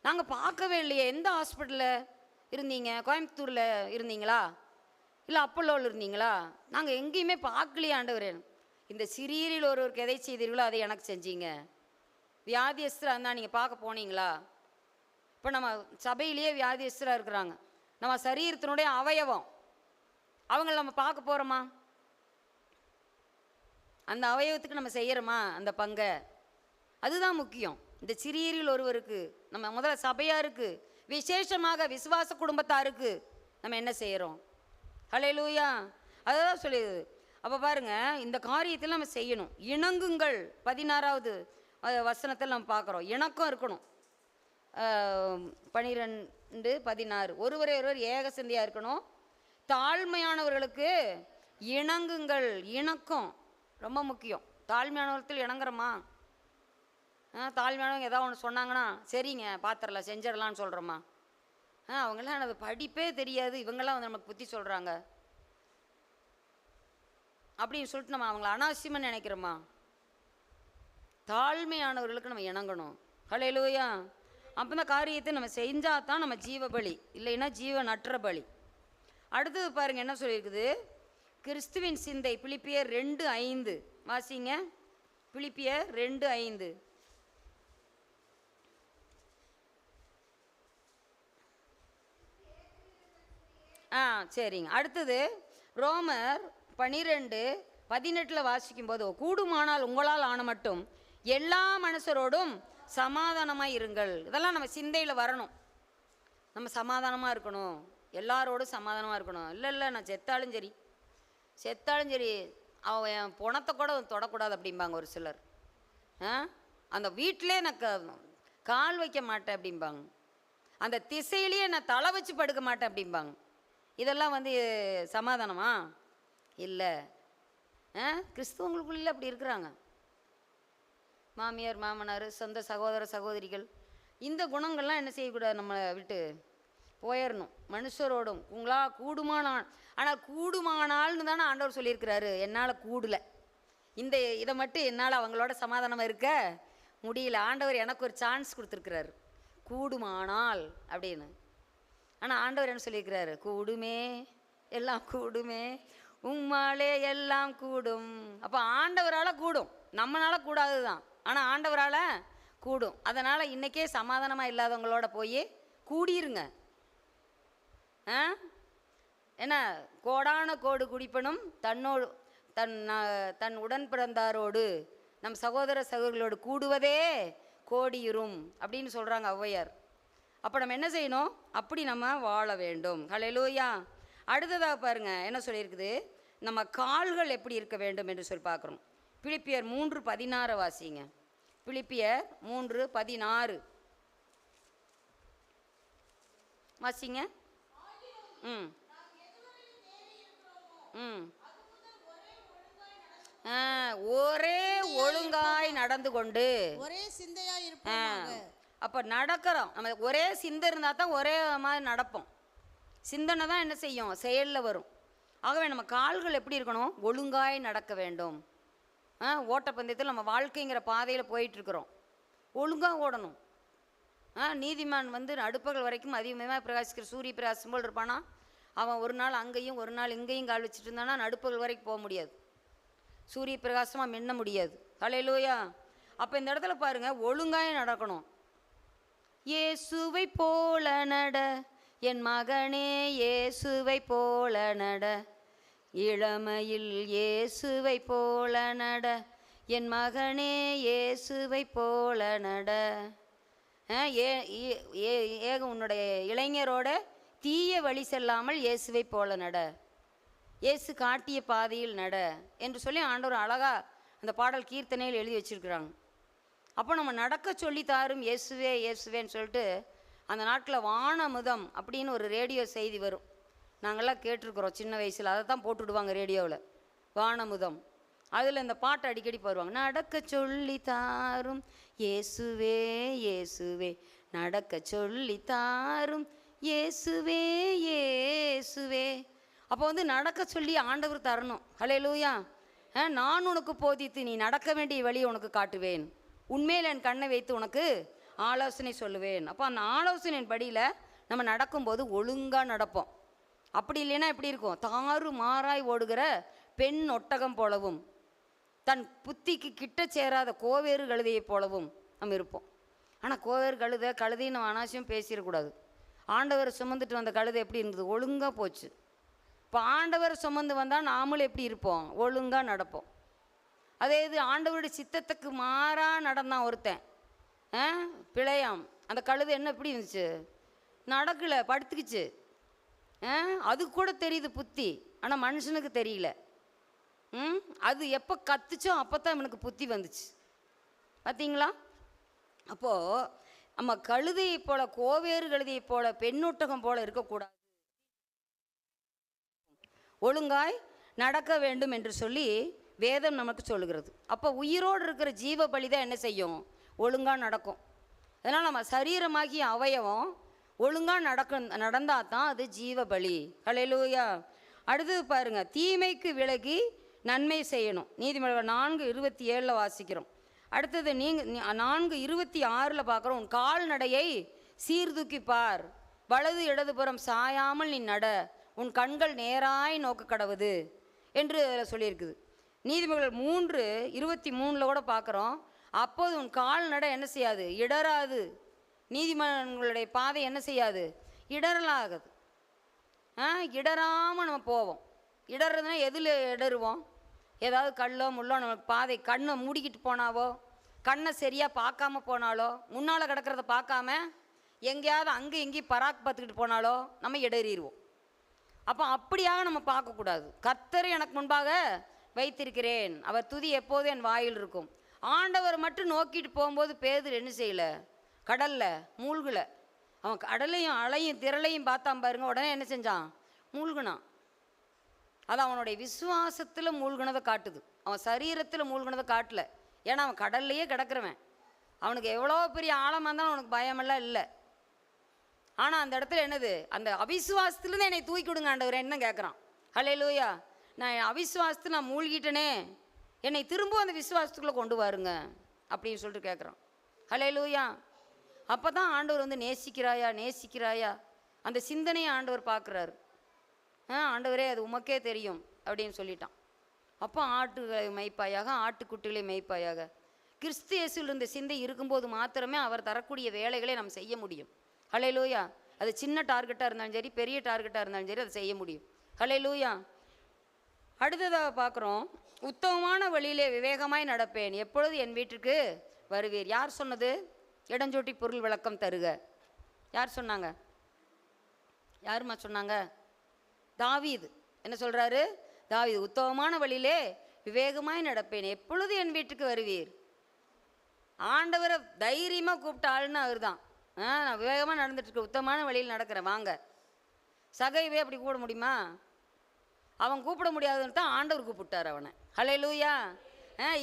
A: நாங்கள் பார்க்கவே இல்லையே. எந்த ஹாஸ்பிட்டலில் இருந்தீங்க? கோயம்புத்தூரில் இருந்தீங்களா, இல்லை அப்பல்லோவில் இருந்தீங்களா? நாங்கள் எங்கேயுமே பார்க்கலையே ஆண்டவரே. இந்த சிறியரில் ஒருவருக்கு எதை செய்தீர்களோ அதை எனக்கு செஞ்சீங்க. வியாதியஸ்தராக இருந்தால் நீங்கள் பார்க்க போனீங்களா? இப்போ நம்ம சபையிலேயே வியாதியஸ்தராக இருக்கிறாங்க, நம்ம சரீரத்தினுடைய அவயவம், அவங்கள நம்ம பார்க்க போகிறோமா? அந்த அவயவத்துக்கு நம்ம செய்கிறோமா அந்த பங்கை? அதுதான் முக்கியம். இந்த சிறியரில் ஒருவருக்கு நம்ம முதல்ல சபையாருக்கு, விசேஷமாக விசுவாச குடும்பத்தாருக்கு நம்ம என்ன செய்கிறோம்? ஹல்லேலூயா. அதுதான் சொல்லிடுது. அப்போ பாருங்கள், இந்த காரியத்தில் நம்ம செய்யணும். இணங்குங்கள் 16வது வசனத்தில் நம்ம பார்க்குறோம். இணக்கம் இருக்கணும். 12:16 ஒருவரை ஒருவர் ஏக சிந்தையாக இருக்கணும். தாழ்மையானவர்களுக்கு இணங்குங்கள். இணக்கம் ரொம்ப முக்கியம். தாழ்மையானவர்கள் இணங்குறோமா? தாழ்மையானவங்க ஏதாவது ஒன்று சொன்னாங்கன்னா சரிங்க பார்த்துடலாம் செஞ்சிடலான்னு சொல்கிறோமா? அவங்களாம் எனக்கு படிப்பே தெரியாது, இவங்கெல்லாம் நமக்கு புத்தி சொல்கிறாங்க அப்படின்னு சொல்லிட்டு நம்ம அவங்கள அனாவசியமாக நினைக்கிறோமா? தாழ்மையானவர்களுக்கு நம்ம இணங்கணும். ஹல்லேலூயா. அப்போ இந்த காரியத்தை நம்ம செஞ்சால் தான் நம்ம ஜீவ பலி, இல்லைன்னா ஜீவனற்ற பலி. அடுத்தது பாருங்கள் என்ன சொல்லியிருக்குது? கிறிஸ்துவின் சிந்தை. பிலிப்பியர் 2:5 வாசிங்க. பிலிப்பியர் 2:5. சரிங்க. அடுத்தது ரோமர் 12:18 வாசிக்கும்போது, கூடுமானால் உங்களால் ஆன மட்டும் எல்லா மனுஷரோடும் சமாதானமாக இருங்கள். இதெல்லாம் நம்ம சிந்தையில் வரணும். நம்ம சமாதானமாக இருக்கணும், எல்லாரோடும் சமாதானமாக இருக்கணும். இல்லை நான் செத்தாலும் சரி அவன் என் பணத்தை கூட தொடக்கூடாது அப்படிம்பாங்க ஒரு சிலர். அந்த வீட்டிலே நான் கால் வைக்க மாட்டேன் அப்படிம்பாங்க. அந்த திசையிலேயே நான் தலை வச்சு படுக்க மாட்டேன் அப்படிம்பாங்க. இதெல்லாம் வந்து சமாதானமா? இல்லை. கிறிஸ்துவங்களுக்குள்ள அப்படி இருக்கிறாங்க. மாமியார் மாமனார் சொந்த சகோதர சகோதரிகள் இந்த குணங்கள்லாம் என்ன செய்யக்கூடாது, நம்ம விட்டு போயிடணும். மனுஷரோடும் உங்களால் கூடுமானால், ஆனால் கூடுமானால்னு தானே ஆண்டவர் சொல்லியிருக்கிறாரு. என்னால் கூடலை, இதை மட்டும் என்னால் அவங்களோட சமாதானமாக இருக்க முடியல. ஆண்டவர் எனக்கு ஒரு சான்ஸ் கொடுத்துருக்கிறாரு, கூடுமானால் அப்படின்னு. ஆனால் ஆண்டவர் என்ன சொல்லியிருக்கிறாரு, கூடுமே எல்லாம் கூடுமே உம்மாலே எல்லாம் கூடும். அப்போ ஆண்டவரால் கூடும், நம்மளால் கூடாது தான், ஆனால் ஆண்டவரால் கூடும். அதனால் இன்றைக்கே சமாதானமாக இல்லாதவங்களோட போய் கூடிருங்க. என்ன, கோடான கோடு குடிப்பனும் தன்னோடு தன் உடன் பிறந்தாரோடு நம் சகோதர சகோதரிகளோடு கூடுவதே கோடியுறும் அப்படின்னு சொல்கிறாங்க ஔவையார். அப்போ நம்ம என்ன செய்யணும், அப்படி நம்ம வாழ வேண்டும். ஹல்லேலூயா. அடுத்ததாக பாருங்க என்ன சொல்லியிருக்குது, நம்ம கால்கள் எப்படி இருக்க வேண்டும் என்று சொல்லி பார்க்குறோம். பிலிப்பியர் 3:16 வாசிங்க. பிலிப்பியர் 3:16 வாசிங்க. ம் ம் ஒரே ஒழுங்காய் நடந்து கொண்டு
B: ஒரே சிந்தையாய் இருப்போமாக.
A: அப்போ நடக்கிறோம், நம்ம ஒரே சிந்தை இருந்தால் தான் ஒரே மாதிரி நடப்போம். சிந்தனை தான் என்ன செய்யும், செயலில் வரும். ஆகவே நம்ம கால்கள் எப்படி இருக்கணும், ஒழுங்காய் நடக்க வேண்டும். ஓட்டப்பந்தயத்தில் நம்ம வாழ்க்கைங்கிற பாதையில் போயிட்டுருக்குறோம், ஒழுங்காக ஓடணும். நீதிமான் வந்து நடுப்பகல் வரைக்கும் அதிகமாக பிரகாசிக்கிற சூரிய பிரகாசம் போல் இருப்பானா, அவன் ஒரு நாள் அங்கேயும் ஒரு நாள் இங்கேயும் கால் வச்சுட்டு இருந்தானா நடுப்பகல் வரைக்கும் போக முடியாது, சூரிய பிரகாசமாக மின்ன முடியாது. ஹல்லேலூயா. அப்போ இந்த இடத்துல பாருங்கள், ஒழுங்காய் நடக்கணும். இயேசுவை போல நட என் மகனே, இயேசுவை போல நட, இளமையில் இயேசுவை போல நட என் மகனே, இயேசுவை போல நட. ஏக உன்னுடைய இளைஞரோட தீய வழி செல்லாமல் இயேசுவை போல நட, இயேசு காட்டிய பாதையில் நட என்று சொல்லி ஆண்டவர் அழகாக அந்த பாடல் கீர்த்தனையில் எழுதி வச்சுருக்குறாங்க. அப்போ நம்ம நடக்க சொல்லி தாரும் இயேசுவே இயேசுவேன்னு சொல்லிட்டு அந்த நாட்டில் வானமுதம் அப்படின்னு ஒரு ரேடியோ செய்தி வரும், நாங்கள்லாம் கேட்டிருக்கிறோம் சின்ன வயசில். அதை தான் போட்டுவிடுவாங்க ரேடியோவில், வானமுதம். அதில் இந்த பாட்டை அடிக்கடி பாடுவாங்க. நடக்க சொல்லி தாரும் இயேசுவே இயேசுவே, நடக்க சொல்லி தாரும் இயேசுவே இயேசுவே. அப்போ வந்து நடக்க சொல்லி ஆண்டவர் தரணும். ஹல்லேலூயா. நான் உனக்கு போதித்து நீ நடக்க வேண்டிய வழியை உனக்கு காட்டுவேன், உண்மையில் என் கண்ணை வைத்து உனக்கு ஆலோசனை சொல்லுவேன். அப்போ அந்த ஆலோசனையின் படியில் நம்ம நடக்கும்போது ஒழுங்காக நடப்போம். அப்படி இல்லைன்னா எப்படி இருக்கும், தாறு மாறாய் ஓடுகிற பெண் ஒட்டகம் போலவும் தன் புத்திக்கு கிட்ட சேராத கோவேறு கழுதையை போலவும் நம்ம இருப்போம். ஆனால் கோவேறு கழுதைன்னு நம்ம அனாவசியம் பேசிடக்கூடாது. ஆண்டவர் சுமந்துட்டு வந்த கழுதை எப்படி இருந்தது, ஒழுங்காக போச்சு. இப்போ ஆண்டவர் சுமந்து வந்தால் நாமளும் எப்படி இருப்போம், ஒழுங்காக நடப்போம். அதே இது ஆண்டவருடைய சித்தத்துக்கு மாறாக நடந்தான் ஒருத்தன், பிழையாம். அந்த கழுதை என்ன எப்படி இருந்துச்சு, நடக்கலை, படுத்துக்குச்சு. அது கூட தெரியுது புத்தி, ஆனால் மனுஷனுக்கு தெரியல. அது எப்போ கத்துச்சோ அப்போ தான் இவனுக்கு புத்தி வந்துச்சு, பார்த்தீங்களா? அப்போது நம்ம கழுதையை போல, கோவேறு கழுதையை போல, பெண்ணொட்டகம் போல இருக்கக்கூடாது, ஒழுங்காய் நடக்க வேண்டும் என்று சொல்லி வேதம் நமக்கு சொல்லுகிறது. அப்போ உயிரோடு இருக்கிற ஜீவ பலி தான் என்ன செய்யும், ஒழுங்காக நடக்கும். அதனால் நம்ம சரீரமாகிய அவயவம் ஒழுங்காக நடந்தால் தான் அது ஜீவ பலி. ஹல்லேலூயா. அடுத்தது பாருங்கள், தீமைக்கு விலகி நன்மை செய்யணும். நீதிமொழிகள் 4:27 வாசிக்கிறோம். அடுத்தது 4:26 பார்க்குறோம், உன் கால்நடையை சீர்தூக்கி பார், வலது இடதுபுறம் சாயாமல் நீ நட, உன் கண்கள் நேராய் நோக்க கடவுது என்று அதில் சொல்லியிருக்குது. நீதிமொழிகள் 3:23 கூட பார்க்குறோம், அப்போது உன் கால்நடை என்ன செய்யாது, இடராது, நீதிமன்றங்களுடைய பாதை என்ன செய்யாது, இடரலாகுது. இடராமல் நம்ம போவோம். இடறதுனா எதில் இடருவோம், ஏதாவது கல்லோ முள்ளோ நம்ம பாதை கண்ணை மூடிக்கிட்டு போனாவோ, கண்ணை சரியாக பார்க்காம போனாலோ, முன்னால் கிடக்கிறத பார்க்காம எங்கேயாவது அங்கே எங்கேயும் பராக் பார்த்துக்கிட்டு போனாலோ நம்ம இடறிடுவோம். அப்போ அப்படியாக நம்ம பார்க்கக்கூடாது. கர்த்தரை எனக்கு முன்பாக வைத்திருக்கிறேன், அவர் துதி எப்போதும் என் வாயில் இருக்கும். ஆண்டவர் மட்டும் நோக்கிட்டு போகும்போது பேதுரு என்ன செய்யலை, கடலில் மூழ்கலை. அவன் கடலையும் அலையும் திரளையும் பார்த்தான் பாருங்க, உடனே என்ன செஞ்சான்? மூழ்கினான். அது அவனுடைய விசுவாசத்தில் மூழ்கினதை காட்டுது, அவன் சரீரத்தில் மூழ்கினதை காட்டல. ஏன்னா அவன் கடல்லையே கிடக்கிறவன், அவனுக்கு எவ்வளோ பெரிய ஆழமாக இருந்தாலும் அவனுக்கு பயமெல்லாம் இல்லை. ஆனால் அந்த இடத்துல என்னது? அந்த அவிசுவாசத்துலேருந்து என்னை தூக்கி விடுங்க ஆண்டவர் என்ன கேட்குறான். ஹல்லேலூயா. நான் அவிசுவாசத்தில் நான் மூழ்கிட்டனே, என்னை திரும்ப அந்த விசுவாசத்துக்குள்ளே கொண்டு வாருங்க அப்படின்னு சொல்லிட்டு கேட்குறான். ஹல்லேலூயா. அப்போ தான் ஆண்டவர் வந்து நேசிக்கிறாயா நேசிக்கிறாயா அந்த சிந்தனையை ஆண்டவர் பார்க்குறாரு. ஆண்டவரே அது உமக்கே தெரியும் அப்படின்னு சொல்லிட்டான். அப்போ ஆட்டுகளை மேய்ப்பாயாக, ஆட்டுக்குட்டிகளை மேய்ப்பாயாக. கிறிஸ்து இயேசுவில் இருந்த சிந்தை இருக்கும்போது மாத்திரமே அவர் தரக்கூடிய வேலைகளை நம்ம செய்ய முடியும். ஹல்லேலூயா. அது சின்ன டார்கெட்டாக இருந்தாலும் சரி, பெரிய டார்கெட்டாக இருந்தாலும் சரி, அதை செய்ய முடியும். ஹல்லேலூயா. அடுத்ததாக பார்க்குறோம், உத்தமமான வழியிலே விவேகமாய் நடப்பேன், எப்பொழுது என் வீட்டுக்கு வருவீர். யார் சொன்னது? இடஞ்சொட்டி பொருள் விளக்கம் தருக. யார் சொன்னாங்க? யாருமா சொன்னாங்க? தாவீது. என்ன சொல்கிறாரு? தாவீது உத்தமமான வழியிலே விவேகமாய் நடப்பேன், எப்பொழுது என் வீட்டுக்கு வருவீர். ஆண்டவரை தைரியமாக கூப்பிட்ட ஆளுன்னு அவர் தான். நான் விவேகமாக நடந்துட்டுருக்கேன், உத்தமமான வழியில் நடக்கிறேன், வாங்க. சகைவே அப்படி கூப்பிட முடியுமா? அவன் கூப்பிட முடியாதுன்னு தான் ஆண்டவர் கூப்பிட்டார் அவனை. ஹல்லேலூயா.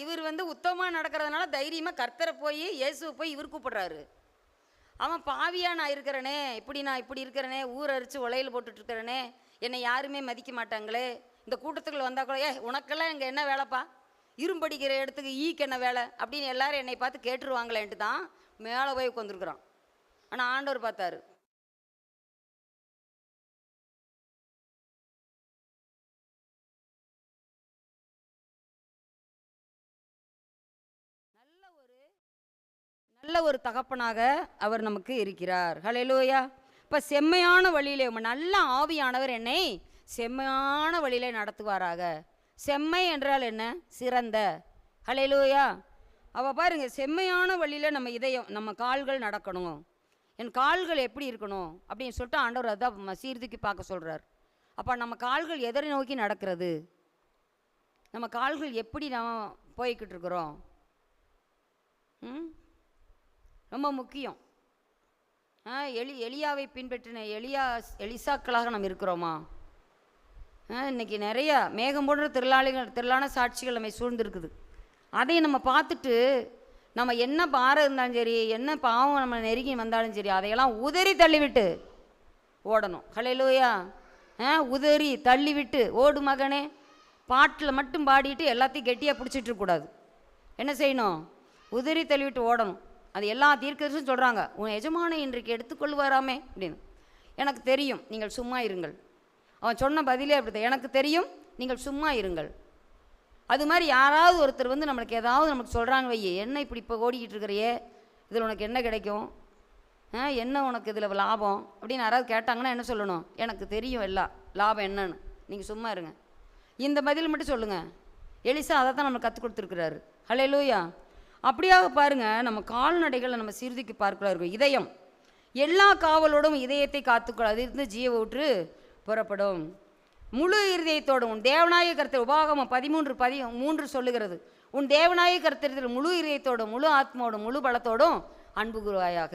A: இவர் வந்து உத்தமமாக நடக்கிறதுனால தைரியமாக கர்த்தரை போய் இயேசுவை போய் இவர் கூப்பிடுறாரு. அவன் பாவியாக நான் இருக்கிறேனே, நான் இப்படி இருக்கிறேனே, ஊரரிச்சு உலையில் போட்டுட்ருக்கிறேனே, என்னை யாருமே மதிக்க மாட்டாங்களே, இந்த கூட்டத்துக்குள்ள வந்தால் கூட உனக்கெல்லாம் இங்கே என்ன வேலைப்பா, இரும்படிக்கிற இடத்துக்கு ஈக்கு என்ன வேலை அப்படின்னு எல்லாரும் என்னை பார்த்து கேட்டுருவாங்களேன்ட்டு தான் மேலே போய் உட்காந்துருக்குறான். ஆனால் ஆண்டவர் பார்த்தாரு. நல்ல ஒரு தகப்பனாக அவர் நமக்கு இருக்கிறார். ஹல்லேலூயா. இப்போ செம்மையான வழியிலே நல்ல ஆவியானவர் என்னை செம்மையான வழியிலே நடத்துவாராக. செம்மை என்றால் என்ன? சிறந்த. ஹல்லேலூயா. அவள் பாருங்க, செம்மையான வழியில் நம்ம இதயம், நம்ம கால்கள் நடக்கணும். என் கால்கள் எப்படி இருக்கணும் அப்படின்னு சொல்லிட்டு ஆண்டவர் அதான் சீர்தூக்கி பார்க்க சொல்கிறார். அப்போ நம்ம கால்கள் எதரை நோக்கி நடக்கிறது? நம்ம கால்கள் எப்படி நம்ம போய்கிட்டு இருக்கிறோம்? ரொம்ப முக்கியம். எலியாவை பின்பற்றின எலிசாக்களாக நம்ம இருக்கிறோமா? இன்றைக்கி நிறையா மேகம் போன்ற திரளான சாட்சிகள் நம்மை சூழ்ந்துருக்குது. அதை நம்ம பார்த்துட்டு நம்ம என்ன பாரம் இருந்தாலும் சரி, என்ன பாவம் நம்ம நெருங்கி வந்தாலும் சரி, அதையெல்லாம் உதறி தள்ளிவிட்டு ஓடணும். ஹல்லேலூயா. உதறி தள்ளிவிட்டு ஓடு மகனே. பாட்டில் மட்டும் பாடிட்டு எல்லாத்தையும் கெட்டியாக பிடிச்சிட்டு இருக்கக்கூடாது. என்ன செய்யணும்? உதறி தள்ளிவிட்டு ஓடணும். அது எல்லா தீர்க்கதரிசியும் சொல்கிறாங்க, உன் எஜமானை இன்றைக்கு எடுத்துக்கொள்வாராமே அப்படின்னு. எனக்கு தெரியும், நீங்கள் சும்மா இருங்கள். அவன் சொன்ன பதிலே அப்படி, எனக்கு தெரியும், நீங்கள் சும்மா இருங்கள். அது மாதிரி யாராவது ஒருத்தர் வந்து நம்மளுக்கு ஏதாவது நமக்கு சொல்கிறாங்க, வையே என்ன இப்படி இப்போ ஓடிக்கிட்டு இருக்கிறையே, இதில் உனக்கு என்ன கிடைக்கும், என்ன உனக்கு இதில் லாபம் அப்படின்னு யாராவது கேட்டாங்கன்னா என்ன சொல்லணும்? எனக்கு தெரியும் எல்லாம் லாபம் என்னன்னு, நீங்கள் சும்மா இருங்க. இந்த பதில் மட்டும் சொல்லுங்கள். எலிசா அதை தான் நம்மளுக்கு கற்றுக் கொடுத்துருக்குறாரு. ஹல்லேலூயா. அப்படியாக பாருங்கள், நம்ம கால்நடைகளை நம்ம சீர்தூக்கி பார்க்கிறார்கள். இதயம் எல்லா காவலோடும் இதயத்தை காத்துக்கொள், அதிலிருந்து ஜீவ ஊற்று புறப்படும். முழு இருதயத்தோடும் உன் தேவனாய கர்த்தர், உபாகமம் 13:3 சொல்லுகிறது, உன் தேவனாய கர்த்தரிடத்தில் முழு இருதயத்தோடும் முழு ஆத்மாவோடும் முழு பலத்தோடும் அன்பு கூறுவாயாக.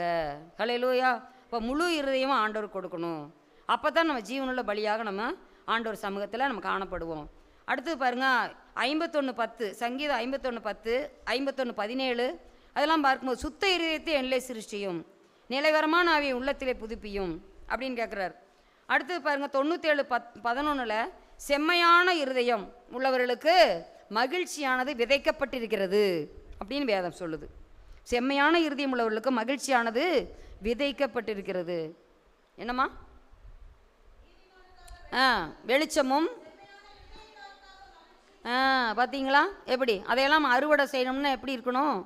A: ஹல்லேலூயா. இப்போ முழு இருதயமும் ஆண்டவர் கொடுக்கணும். அப்போ தான் நம்ம ஜீவனுள்ள பலியாக நம்ம ஆண்டவர் சமூகத்தில் நம்ம காணப்படுவோம். அடுத்தது பாருங்கள், 51:10 சங்கீதம் 51:10 51:17 அதெல்லாம் பார்க்கும்போது, சுத்த இருதயத்தை என்னிலே சிருஷ்டியும், நிலைவரமான ஆவியை உள்ளத்திலே புதுப்பியும் அப்படின்னு கேட்குறாரு. அடுத்தது பாருங்கள், 97:11 செம்மையான இருதயம் உள்ளவர்களுக்கு மகிழ்ச்சியானது விதைக்கப்பட்டிருக்கிறது அப்படின்னு வேதம் சொல்லுது. செம்மையான இருதயம் உள்ளவர்களுக்கு மகிழ்ச்சியானது விதைக்கப்பட்டிருக்கிறது. என்னம்மா? வெளிச்சமும் பார்த்தீங்களா எப்படி? அதையெல்லாம் அறுவடை செய்யணும்னா எப்படி இருக்கணும்?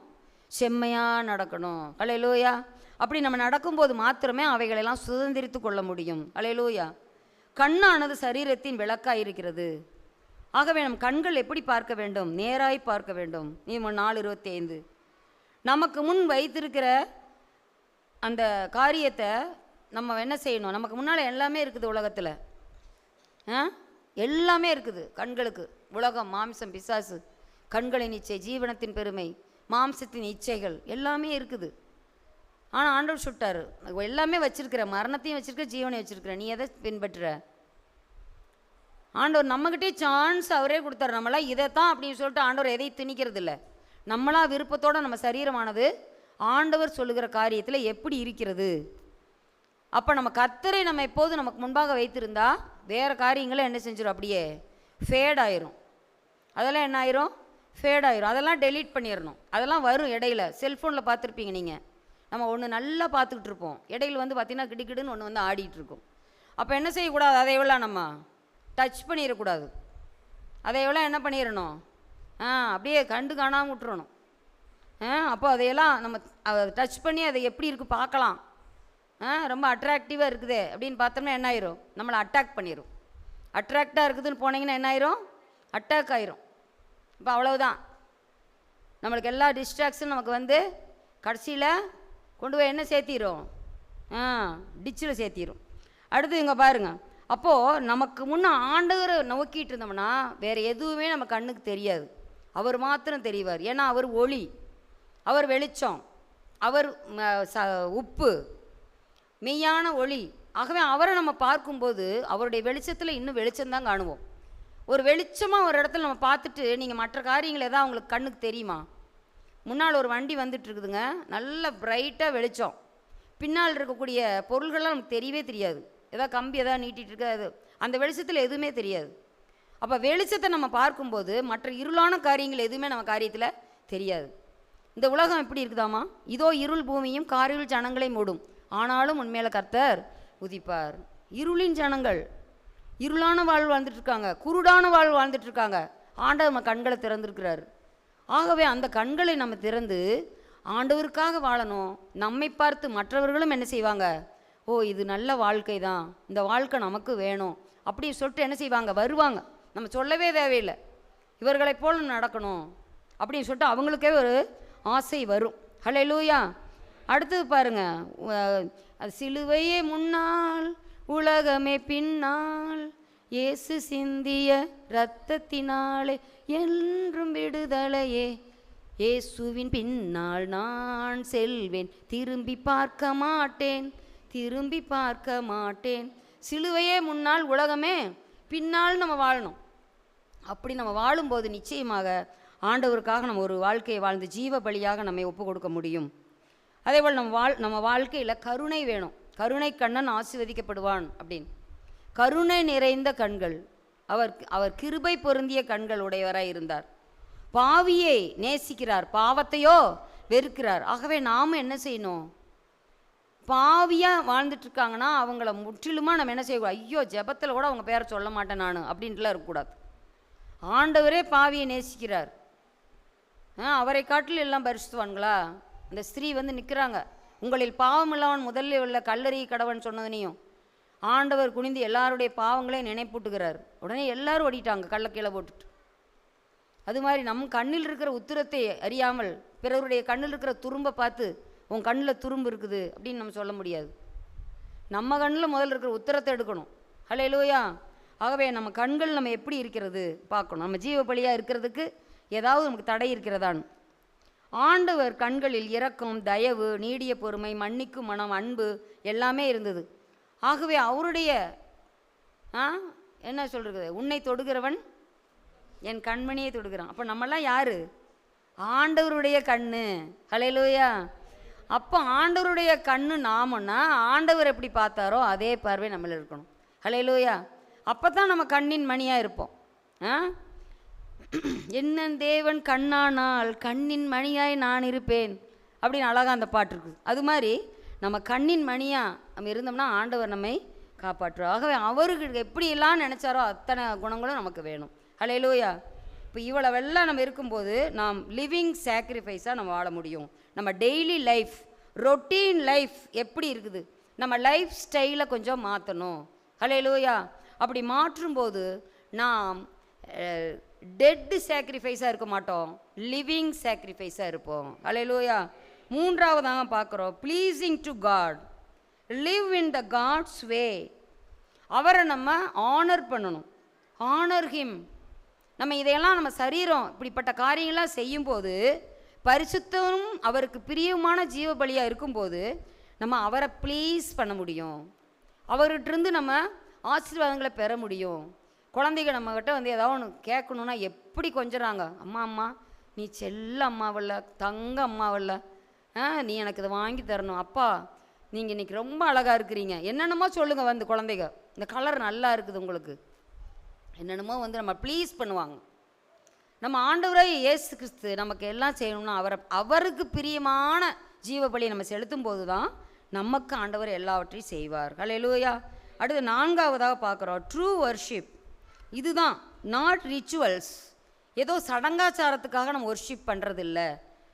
A: செம்மையாக நடக்கணும். ஹல்லேலூயா. அப்படி நம்ம நடக்கும்போது மாத்திரமே அவைகளெல்லாம் சுதந்திரித்து கொள்ள முடியும். ஹல்லேலூயா. கண்ணானது சரீரத்தின் விளக்காய் இருக்கிறது. ஆகவே நம் கண்கள் எப்படி பார்க்க வேண்டும்? நேராய் பார்க்க வேண்டும். நீ 4:25 நமக்கு முன் வைத்திருக்கிற அந்த காரியத்தை நம்ம என்ன செய்யணும்? நமக்கு முன்னால் எல்லாமே இருக்குது உலகத்தில், எல்லாமே இருக்குது கண்களுக்கு. உலகம், மாம்சம், பிசாசு, கண்களின் இச்சை, ஜீவனத்தின் பெருமை, மாம்சத்தின் இச்சைகள் எல்லாமே இருக்குது. ஆனால் ஆண்டவர் சொல்லிட்டாரு, எல்லாமே வச்சிருக்கிற, மரணத்தையும் வச்சிருக்க, ஜீவனையும் வச்சிருக்கிற, நீ எதை பின்பற்றுற? ஆண்டவர் நம்மகிட்டே சான்ஸ் அவரே கொடுத்தாரு. நம்மளாம் இதைத்தான் அப்படின்னு சொல்லிட்டு ஆண்டவர் எதையும் திணிக்கிறது இல்லை. நம்மளா விருப்பத்தோடு நம்ம சரீரமானது ஆண்டவர் சொல்லுகிற காரியத்தில் எப்படி இருக்கிறது. அப்போ நம்ம கர்த்தரை நம்ம எப்போது நமக்கு முன்பாக வைத்திருந்தா வேறு காரியங்களை என்ன செஞ்சிடும், அப்படியே ஃபேட் ஆயிரும். அதெல்லாம் என்ன ஆயிரும், ஃபேட் ஆயிரும். அதெல்லாம் டெலீட் பண்ணிடணும். அதெல்லாம் வரும் இடையில. செல்ஃபோனில் பார்த்துருப்பீங்க நீங்கள், நம்ம ஒன்று நல்லா பார்த்துக்கிட்டு இருப்போம், இடையில வந்து பார்த்திங்கன்னா கிடுக்கிடுன்னு ஒன்று வந்து ஆடிட்டுருக்கும். அப்போ என்ன செய்யக்கூடாது, அதையெல்லாம் நம்ம டச் பண்ணிடக்கூடாது. அதையெல்லாம் என்ன பண்ணிடணும், அப்படியே கண்டு காணாமல் விட்டுறணும். அப்போ அதையெல்லாம் நம்ம டச் பண்ணி அதை எப்படி இருக்குது பார்க்கலாம். ரொம்ப அட்ராக்டிவாக இருக்குது அப்படின்னு பார்த்தோம்னா என்ன ஆயிரும், நம்மளை அட்டாக் பண்ணிடும். அட்ராக்டாக இருக்குதுன்னு போனீங்கன்னா என்ன ஆயிரும், அட்டாக் ஆயிரும். இப்போ அவ்வளவுதான், நம்மளுக்கு எல்லா டிஸ்ட்ராக்ஷனும் நமக்கு வந்து கடைசியில் கொண்டு போய் என்ன சேர்த்திரும், டிச்சில் சேர்த்திரும். அடுத்து இங்கே பாருங்கள், அப்போது நமக்கு முன்னே ஆண்டவரை நோக்கிட்டு இருந்தோம்னா வேறு எதுவுமே நம்ம கண்ணுக்கு தெரியாது, அவர் மாத்திரம் தெரிவார். ஏன்னா அவர் ஒளி, அவர் வெளிச்சம், அவர் உப்பு, மெய்யான ஒளி. ஆகவே அவரை நம்ம பார்க்கும்போது அவருடைய வெளிச்சத்தில் இன்னும் வெளிச்சம்தான் காணுவோம். ஒரு வெளிச்சமாக ஒரு இடத்துல நம்ம பார்த்துட்டு நீங்கள் மற்ற காரியங்கள் எதாவது உங்களுக்கு கண்ணுக்கு தெரியுமா? முன்னால் ஒரு வண்டி வந்துட்டு இருக்குதுங்க, நல்ல பிரைட்டாக வெளிச்சம், பின்னால் இருக்கக்கூடிய பொருள்கள்லாம் நமக்கு தெரியவே தெரியாது. ஏதாவது கம்பி எதாவது நீட்டிகிட்டு இருக்காது, அந்த வெளிச்சத்தில் எதுவுமே தெரியாது. அப்போ வெளிச்சத்தை நம்ம பார்க்கும்போது மற்ற இருளான காரியங்கள் எதுவுமே நம்ம காரியத்தில் தெரியாது. இந்த உலகம் எப்படி இருக்குதாமா, இதோ இருள் பூமியும் காரிருள் ஜனங்களை மூடும், ஆனாலும் உண்மையில கர்த்தர் உதிப்பார். இருளின் ஜனங்கள் இருளான வாழ்வு வாழ்ந்துட்டுருக்காங்க, குருடான வாழ்வு வாழ்ந்துட்டுருக்காங்க. ஆண்டவர் நம்ம கண்களை திறந்துருக்கிறார். ஆகவே அந்த கண்களை நம்ம திறந்து ஆண்டவருக்காக வாழணும். நம்மை பார்த்து மற்றவர்களும் என்ன செய்வாங்க, ஓ இது நல்ல வாழ்க்கை தான், இந்த வாழ்க்கை நமக்கு வேணும் அப்படின்னு சொல்லிட்டு என்ன செய்வாங்க, வருவாங்க. நம்ம சொல்லவே தேவையில்லை, இவர்களை போல் நடக்கணும் அப்படின்னு சொல்லிட்டு அவங்களுக்கே ஒரு ஆசை வரும். ஹல்லேலூயா. அடுத்தது பாருங்கள், சிலுவையே முன்னால் உலகமே பின்னால், இயேசு சிந்திய இரத்தத்தினாலே என்றும் விடுதலையே, இயேசுவின் பின்னால் நான் செல்வேன், திரும்பி பார்க்க மாட்டேன், திரும்பி பார்க்க மாட்டேன். சிலுவையே முன்னால் உலகமே பின்னால் நம்ம வாழணும். அப்படி நம்ம வாழும்போது நிச்சயமாக ஆண்டவருக்காக நம்ம ஒரு வாழ்க்கையை வாழ்ந்து ஜீவ பலியாக நம்மை ஒப்பு கொடுக்க முடியும். அதேபோல் நம்ம வாழ்க்கையில் கருணை வேணும். கருணை கண்ணன் ஆசீர்வதிக்கப்படுவான் அப்படின்னு. கருணை நிறைந்த கண்கள், அவர் கிருபை பொருந்திய கண்கள் உடையவராய் இருந்தார். பாவியை நேசிக்கிறார், பாவத்தையோ வெறுக்கிறார். ஆகவே நாம் என்ன செய்யணும், பாவியாக வாழ்ந்துட்டுருக்காங்கன்னா அவங்கள முற்றிலுமாக நம்ம என்ன செய்யக்கூடாது, ஐயோ ஜெபத்தில் கூட அவங்க பேரை சொல்ல மாட்டேன் நான் அப்படின்ட்டுலாம் இருக்கக்கூடாது. ஆண்டவரே பாவியை நேசிக்கிறார். அவரை காட்டில் எல்லாம் பரிசுத்துவான்களா? அந்த ஸ்திரீ வந்து நிற்கிறாங்க, உங்களில் பாவமில்லவன் முதல்ல உள்ள கல்லறி கடவன் சொன்னதுனையும் ஆண்டவர் குனிந்து எல்லாருடைய பாவங்களையும் நினைப்பூட்டுகிறார். உடனே எல்லாரும் ஓடிட்டாங்க கல்லை கீழே போட்டுட்டு. அது மாதிரி நம் கண்ணில் இருக்கிற உத்திரத்தை அறியாமல் பிறருடைய கண்ணில் இருக்கிற துரும்பை பார்த்து உன் கண்ணில் துரும்பு இருக்குது அப்படின்னு நம்ம சொல்ல முடியாது. நம்ம கண்ணில் முதல்ல இருக்கிற உத்திரத்தை எடுக்கணும். ஹல்லேலூயா. ஆகவே நம்ம கண்கள் நம்ம எப்படி இருக்கிறது பார்க்கணும். நம்ம ஜீவ பலியாக இருக்கிறதுக்கு ஏதாவது நமக்கு தடை இருக்கிறதான். ஆண்டவர் கண்களில் இரக்கம், தயவு, நீடிய பொறுமை, மன்னிக்கும் மனம், அன்பு எல்லாமே இருந்தது. ஆகவே அவருடைய என்ன சொல்கிறது, உன்னை தொடுகிறவன் என் கண்மணியை தொடுகிறான். அப்போ நம்மெல்லாம் யார், ஆண்டவருடைய கண்ணு. ஹல்லேலூயா. அப்போ ஆண்டவருடைய கண்ணு நாமன்னா ஆண்டவர் எப்படி பார்த்தாரோ அதே பார்வை நம்மள இருக்கணும். ஹல்லேலூயா. அப்போ தான் நம்ம கண்ணின் மணியாக இருப்போம். என்னன் தேவன் கண்ணானால் கண்ணின் மணியாய் நான் இருப்பேன் அப்படின்னு அழகாக அந்த பாட்டு இருக்குது. அது மாதிரி நம்ம கண்ணின் மணியாக நம்ம இருந்தோம்னா ஆண்டவர் நம்மை காப்பாற்றுவோம். ஆகவே அவருக்கு எப்படியெல்லாம் நினச்சாரோ அத்தனை குணங்களும் நமக்கு வேணும். ஹல்லேலூயா. இப்போ இவ்வளவெல்லாம் நம்ம இருக்கும்போது நாம் லிவிங் சாக்ரிஃபைஸாக நம்ம வாழ முடியும். நம்ம டெய்லி லைஃப், ரொட்டீன் லைஃப் எப்படி இருக்குது, நம்ம லைஃப் ஸ்டைலை கொஞ்சம் மாற்றணும். ஹல்லேலூயா. அப்படி மாற்றும்போது நாம் டெட் சாக்ரிஃபைஸாக இருக்க மாட்டோம், லிவிங் சாக்ரிஃபைஸாக இருப்போம். ஹல்லேலூயா. மூன்றாவதாக பார்க்குறோம், pleasing to God, live in the God's way. அவரை நம்ம ஆனர் பண்ணணும், ஆனர் ஹிம். நம்ம இதையெல்லாம் நம்ம சரீரம் இப்படிப்பட்ட காரியங்கள்லாம் செய்யும்போது பரிசுத்தமும் அவருக்கு பிரியமான ஜீவ பலியாக இருக்கும்போது நம்ம அவரை ப்ளீஸ் பண்ண முடியும். அவர்கிட்டருந்து நம்ம ஆசீர்வாதங்களை பெற முடியும். குழந்தைங்க நம்மக்கிட்ட வந்து ஏதாவது ஒன்று கேட்கணுன்னா எப்படி கொஞ்சறாங்க, அம்மா அம்மா நீ செல்ல அம்மாவில்ல, தங்க அம்மாவில்ல, நீ எனக்கு இதை வாங்கி தரணும், அப்பா நீங்கள் இன்றைக்கி ரொம்ப அழகாக இருக்கிறீங்க, என்னென்னமோ சொல்லுங்கள். வந்து குழந்தைங்க இந்த கலர் நல்லா இருக்குது உங்களுக்கு, என்னென்னமோ வந்து நம்ம ப்ளீஸ் பண்ணுவாங்க. நம்ம ஆண்டவராய் இயேசு கிறிஸ்து நமக்கு எல்லாம் செய்யணும்னா அவருக்கு பிரியமான ஜீவ பலியை நம்ம செலுத்தும் போது தான் நமக்கு ஆண்டவர் எல்லாவற்றையும் செய்வார். ஹல்லேலூயா. அடுத்து 4ஆவதாக பார்க்குறோம் ட்ரூ வர்ஷிப். இதுதான் நாட் ரிச்சுவல்ஸ். ஏதோ சடங்காச்சாரத்துக்காக நம்ம வர்ஷிப் பண்ணுறதில்ல.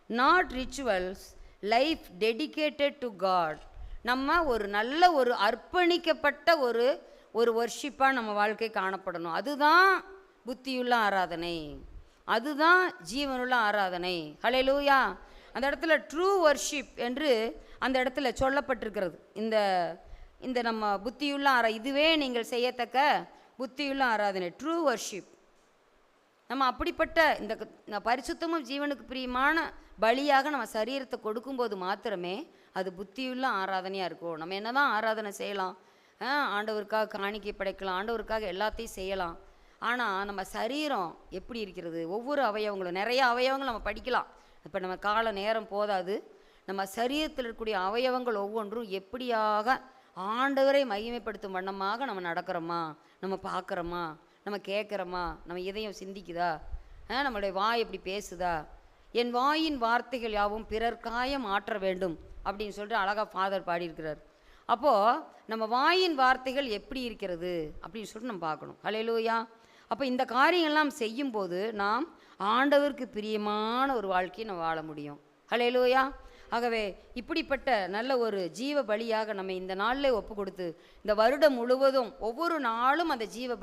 A: Not rituals, life dedicated to God. நம்ம ஒரு நல்ல ஒரு அர்ப்பணிக்கப்பட்ட ஒரு வர்ஷிப்பாக நம்ம வாழ்க்கை காணப்படணும். அதுதான் புத்தியுள்ள ஆராதனை, அதுதான் ஜீவனுள்ள ஆராதனை. ஹல்லேலூயா. அந்த இடத்துல ட்ரூ வர்ஷிப் என்று அந்த இடத்துல சொல்லப்பட்டிருக்கிறது. இந்த நம்ம புத்தியுள்ள இதுவே நீங்கள் செய்யத்தக்க புத்தியுள்ள ஆராதனை, ட்ரூ வர்ஷிப். நம்ம அப்படிப்பட்ட இந்த பரிசுத்தமும் ஜீவனுக்கு பிரியமான பலியாக நம்ம சரீரத்தை கொடுக்கும்போது மாத்திரமே அது புத்தியுள்ள ஆராதனையாக இருக்கும். நம்ம என்ன தான் ஆராதனை செய்யலாம், ஆண்டவருக்காக காணிக்கை படைக்கலாம், ஆண்டவருக்காக எல்லாத்தையும் செய்யலாம். ஆனால் நம்ம சரீரம் எப்படி இருக்கிறது, ஒவ்வொரு அவயவங்களும், நிறைய அவயவங்கள் நம்ம படிக்கலாம், இப்போ நம்ம கால நேரம் போதாது. நம்ம சரீரத்தில் இருக்கக்கூடிய அவயவங்கள் ஒவ்வொன்றும் எப்படியாக ஆண்டவரை மகிமைப்படுத்தும் வண்ணமாக நம்ம நடக்கிறோமா, நம்ம பார்க்குறோமா, நம்ம கேட்குறோமா, நம்ம இதயம் சிந்திக்குதா, நம்மளுடைய வாய் எப்படி பேசுதா. என் வாயின் வார்த்தைகள் யாவும் பிறர் காயம் ஆற்ற வேண்டும் அப்படின்னு சொல்லிட்டு அழகாக ஃபாதர் பாடியிருக்கிறார். அப்போது நம்ம வாயின் வார்த்தைகள் எப்படி இருக்கிறது அப்படின்னு சொல்லிட்டு நம்ம பார்க்கணும். ஹல்லேலூயா. அப்போ இந்த காரியங்கள்லாம் செய்யும்போது நாம் ஆண்டவருக்கு பிரியமான ஒரு வாழ்க்கையை நம்ம வாழ முடியும். ஹல்லேலூயா. ஆகவே இப்படிப்பட்ட நல்ல ஒரு ஜீவ பலியாக நம்ம இந்த நாளில் ஒப்பு கொடுத்து இந்த வருடம் முழுவதும் ஒவ்வொரு நாளும் அந்த ஜீவ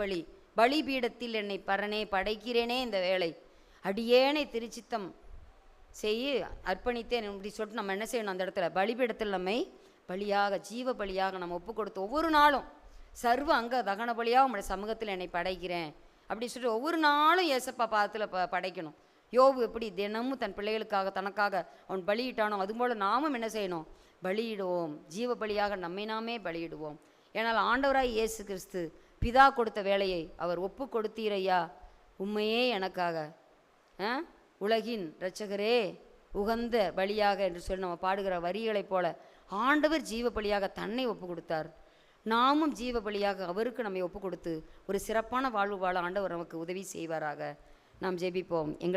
A: பலிபீடத்தில் என்னை பரனே படைக்கிறேனே, இந்த வேளை அடியேனை திருச்சித்தம் செய்ய அர்ப்பணித்தேன் இப்படி சொல்லிட்டு நம்ம என்ன செய்யணும், அந்த இடத்துல பலிபீடத்தில் நம்மை பலியாக ஜீவ பலியாக நம்ம ஒப்பு கொடுத்து ஒவ்வொரு நாளும் சர்வ அங்க தகன பலியாக உங்களுடைய சமூகத்தில் என்னை படைக்கிறேன் அப்படி சொல்லிட்டு ஒவ்வொரு நாளும் ஏசப்பா பாதத்தில் படைக்கணும். யோபு எப்படி தினமும் தன் பிள்ளைகளுக்காக தனக்காக அவன் பலியிட்டானோ அதுபோல் நாமும் என்ன செய்யணும், பலியிடுவோம். ஜீவ பலியாக நம்மை நாமே பலியிடுவோம். ஏன்னால் ஆண்டவராய் இயேசு கிறிஸ்து பிதா கொடுத்த வேலையை அவர் ஒப்பு கொடுத்தீரையா, உண்மையே எனக்காக உலகின் இரட்சகரே உகந்த பலியாக என்று சொல்லி நம்ம பாடுகிற வரிகளைப் போல ஆண்டவர் ஜீவ பலியாக தன்னை ஒப்பு கொடுத்தார். நாமும் ஜீவ பலியாக அவருக்கு நம்மை ஒப்பு கொடுத்து ஒரு சிறப்பான வாழ்வு வாழ ஆண்டவர் நமக்கு உதவி செய்வாராக. நாம் ஜெபிப்போம்.